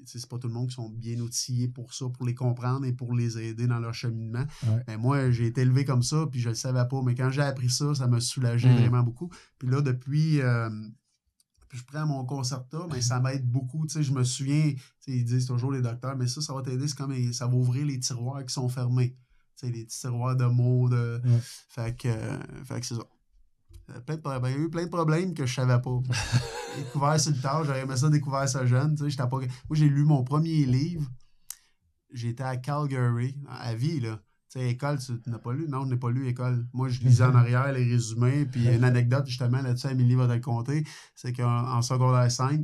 c'est pas tout le monde qui sont bien outillés pour ça, pour les comprendre et pour les aider dans leur cheminement. Ouais. Mais moi, j'ai été élevé comme ça, puis je le savais pas. Mais quand j'ai appris ça, ça m'a soulagé vraiment beaucoup. Puis là, depuis... je prends mon Concerta, mais ça m'aide beaucoup. Je me souviens, ils disent toujours les docteurs, mais ça va t'aider, c'est comme ça va ouvrir les tiroirs qui sont fermés. Les petits tiroirs de mots. Fait que c'est ça. Il y a eu plein de problèmes que je savais pas. Découvert sur le tard, j'aurais aimé ça découvert ça jeune. Moi, j'ai lu mon premier livre. J'étais à Calgary, à vie, là. École, tu n'as pas lu? Non, je n'ai pas lu École. Moi, je lisais en arrière les résumés. Puis une anecdote, justement, là-dessus, Amélie va te le compter. C'est qu'en secondaire 5,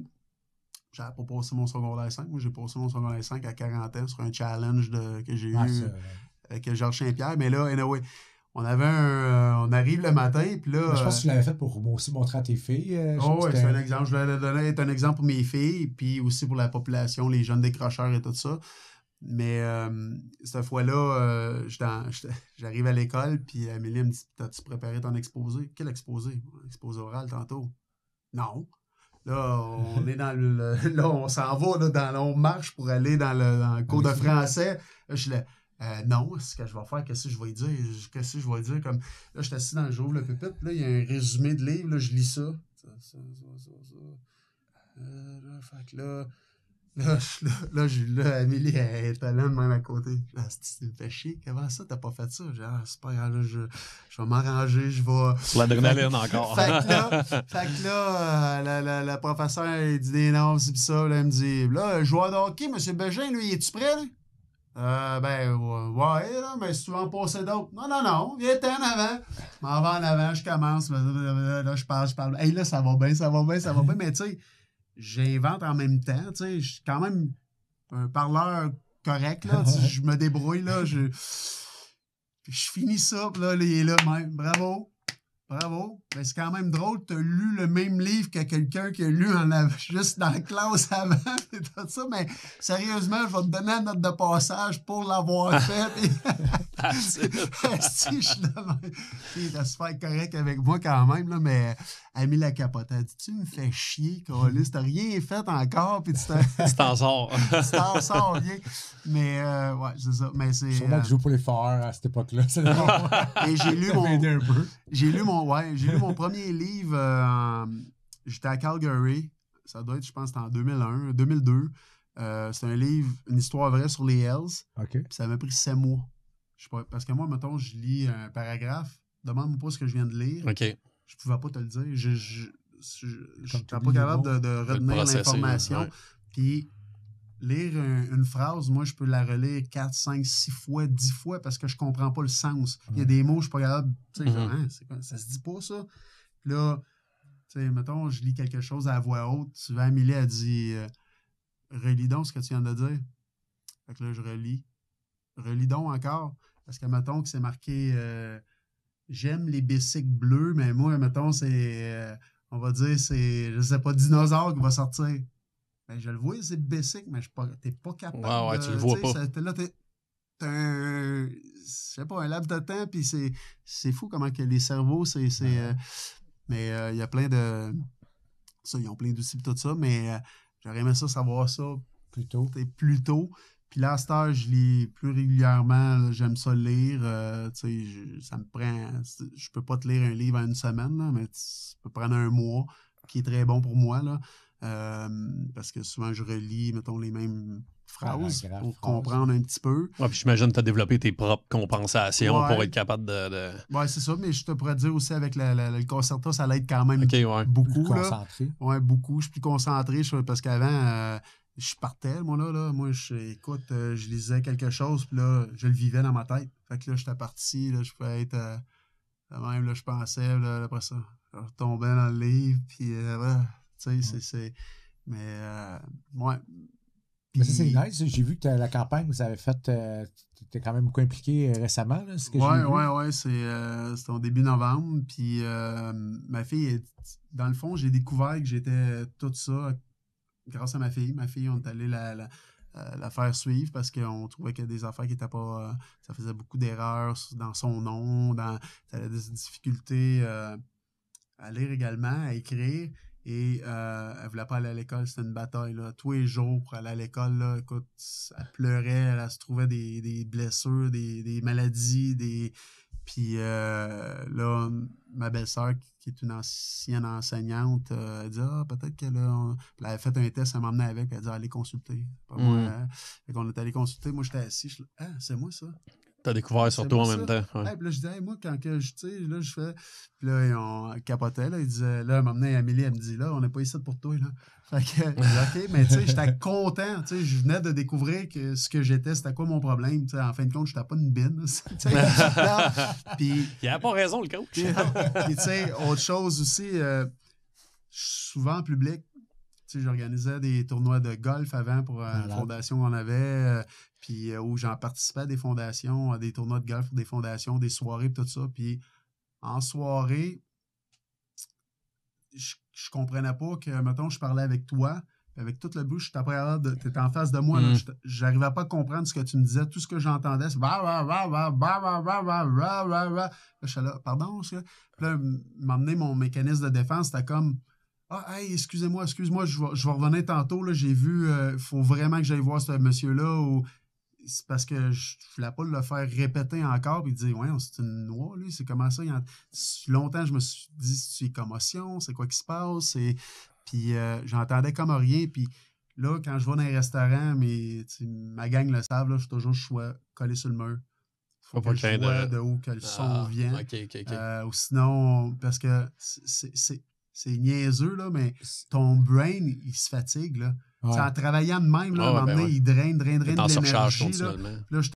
j'avais pas passé mon secondaire 5. Moi, j'ai passé mon secondaire 5 à 40 ans sur un challenge que j'ai eu. avec Georges Saint-Pierre. Mais là, anyway, on arrive le matin, puis là... je pense que tu l'avais fait pour aussi montrer à tes filles. Oui, c'est un exemple. Je voulais donner être un exemple pour mes filles, puis aussi pour la population, les jeunes décrocheurs et tout ça. Mais cette fois-là, j'arrive à l'école, puis Amélie me dit « T'as-tu préparé ton exposé? » Quel exposé? Exposé oral tantôt. Non. Là, on est dans là, on s'en va, on marche pour aller dans le cours de français. Là, je suis là, non, ce que je vais faire, qu'est-ce que je vais dire? Comme, là, je suis assis j'ouvre le pupitre, puis là, il y a un résumé de livre, là, je lis ça. Ça. Fait que là, Amélie, elle est là, même à côté. Là, tu me fais chier, comment ça, t'as pas fait ça? J'ai dit, c'est pas grave, là, je vais m'arranger, je vais... L'adrénaline encore. Fait que là, la professeure, elle dit des noms, c'est pis ça, là, elle me dit, là, le joueur de hockey, M. Bégin, lui, es-tu prêt, là? Ouais, là, mais si tu veux en passer d'autres. Non, viens-t'en en avant. Je m'en vais en avant, je commence, là, je parle. Hey, là, ça va bien, mais tu sais, j'invente en même temps, tu sais, je suis quand même un parleur correct, là, je me débrouille, là, je finis ça, puis là, il est là même, bravo, mais c'est quand même drôle, t'as lu le même livre que quelqu'un qui a lu juste dans la classe avant, et tout ça, mais sérieusement, je vais te donner la note de passage pour l'avoir fait, si je suis là, il doit se faire correct avec moi quand même, là, mais elle a mis la capote, elle dit, tu me fais chier, Carlis, t'as rien fait encore, puis tu t'en sors. Tu t'en sors bien, mais ouais, c'est ça, mais c'est... Sûrement que je joue pour les foreurs à cette époque-là, c'est et j'ai lu mon premier livre, j'étais à Calgary, ça doit être, je pense, c'était en 2002. C'est un livre, une histoire vraie sur les Hells. Okay. Puis ça m'a pris 7 mois. Parce que moi, mettons, je lis un paragraphe, demande-moi pas ce que je viens de lire. Okay. Je pouvais pas te le dire. Je n'étais pas capable de retenir l'information. Puis lire une phrase, moi, je peux la relire 4, 5, 6 fois, 10 fois parce que je comprends pas le sens. Il y a des mots, je suis pas capable. Tu sais, genre, ça se dit pas, ça. Puis là, tu sais, mettons, je lis quelque chose à voix haute. Souvent, Amélie a dit relis donc ce que tu viens de dire. Fait que là, je relis. Relis donc encore. Parce que, mettons, que c'est marqué j'aime les bicycles bleus, mais moi, mettons, c'est on va dire, c'est, je sais pas, dinosaure qui va sortir. Ben, je le vois, c'est bicycle, mais t'es pas capable. Ouais, tu le vois pas. Là, t'as un, je sais pas, un laps de temps, puis c'est fou comment que les cerveaux, mais il y a plein de... Ça, ils ont plein d'outils et tout ça, mais j'aurais aimé ça, savoir ça plus tôt. Puis là, à cette heure, je lis plus régulièrement. Là, j'aime ça lire. Ça me prend... Je peux pas te lire un livre en une semaine, là, mais ça peut prendre un mois, qui est très bon pour moi, là. Parce que souvent, je relis, mettons, les mêmes phrases pour comprendre un petit peu. Ouais, puis j'imagine que tu as développé tes propres compensations pour être capable de... Oui, c'est ça, mais je te pourrais dire aussi avec le concerto, ça l'aide quand même beaucoup. Plus concentré. Oui, beaucoup. Je suis plus concentré parce qu'avant, je partais, moi, là. Moi, écoute, je lisais quelque chose, puis là, je le vivais dans ma tête. Fait que là, j'étais parti, là, je pouvais être... même, là, je pensais, là, après ça, je retombais dans le livre, puis tu sais, c'est... Mais, ouais... Mais ça, c'est nice. J'ai vu que la campagne que vous avez faite, tu étais quand même beaucoup impliqué récemment. Là, Oui, c'était au début novembre. Puis ma fille, dans le fond, j'ai découvert que j'étais tout ça grâce à ma fille. Ma fille, on est allé la faire suivre parce qu'on trouvait qu'il y a des affaires qui n'étaient pas... ça faisait beaucoup d'erreurs dans son nom, ça avait des difficultés à lire également, à écrire. Et elle voulait pas aller à l'école, c'était une bataille, là. Tous les jours pour aller à l'école, là, écoute, elle pleurait, elle se trouvait des blessures, des maladies, Puis là, ma belle-sœur, qui est une ancienne enseignante, elle dit peut-être qu'elle avait fait un test, elle m'emmenait avec, elle a dit allez consulter. Fait qu'on est allé consulter, moi j'étais assis, je dis c'est moi ça. T'as découvert surtout en même temps. Ouais. Puis là, je disais, moi, quand je fais. Puis là, on capotait, là. Ils disaient, là, elle m'emmenait Amélie, elle me dit, là, on n'est pas ici pour toi, là. Fait que, OK, mais tu sais, j'étais content. Tu sais, je venais de découvrir que ce que j'étais, c'était quoi mon problème. Tu sais, en fin de compte, je n'étais pas une bine. Puis. Il n'a pas raison, le coach. Puis, tu sais, autre chose aussi, souvent en public, tu sais, j'organisais des tournois de golf avant pour une fondation qu'on avait. Puis où j'en participais à des fondations, à des tournois de golf, des fondations, des soirées, tout ça. Puis en soirée, je comprenais pas que, mettons, je parlais avec toi, avec toute le bouche, tu étais en face de moi, là, j'arrivais pas à comprendre ce que tu me disais. Tout ce que j'entendais, c'est là, j'étais là, pardon, ça. Puis là, m'emmener mon mécanisme de défense, c'était comme hey, excusez-moi, je vais revenir tantôt, là, j'ai vu, il faut vraiment que j'aille voir ce monsieur-là, ou c'est parce que je voulais pas le faire répéter encore puis dire ouais, c'est une noix, lui, c'est comment ça? Longtemps, je me suis dit, c'est commotion, c'est quoi qui se passe? Puis j'entendais comme rien. Puis là, quand je vais dans un restaurant, ma gang le savent, là, je suis toujours collé sur le mur. Faut que je vois de où que le son vient. Ou sinon, parce que c'est niaiseux, là, mais ton brain, il se fatigue, là. En travaillant de même, là, à un moment donné, il draine de l'énergie. Là,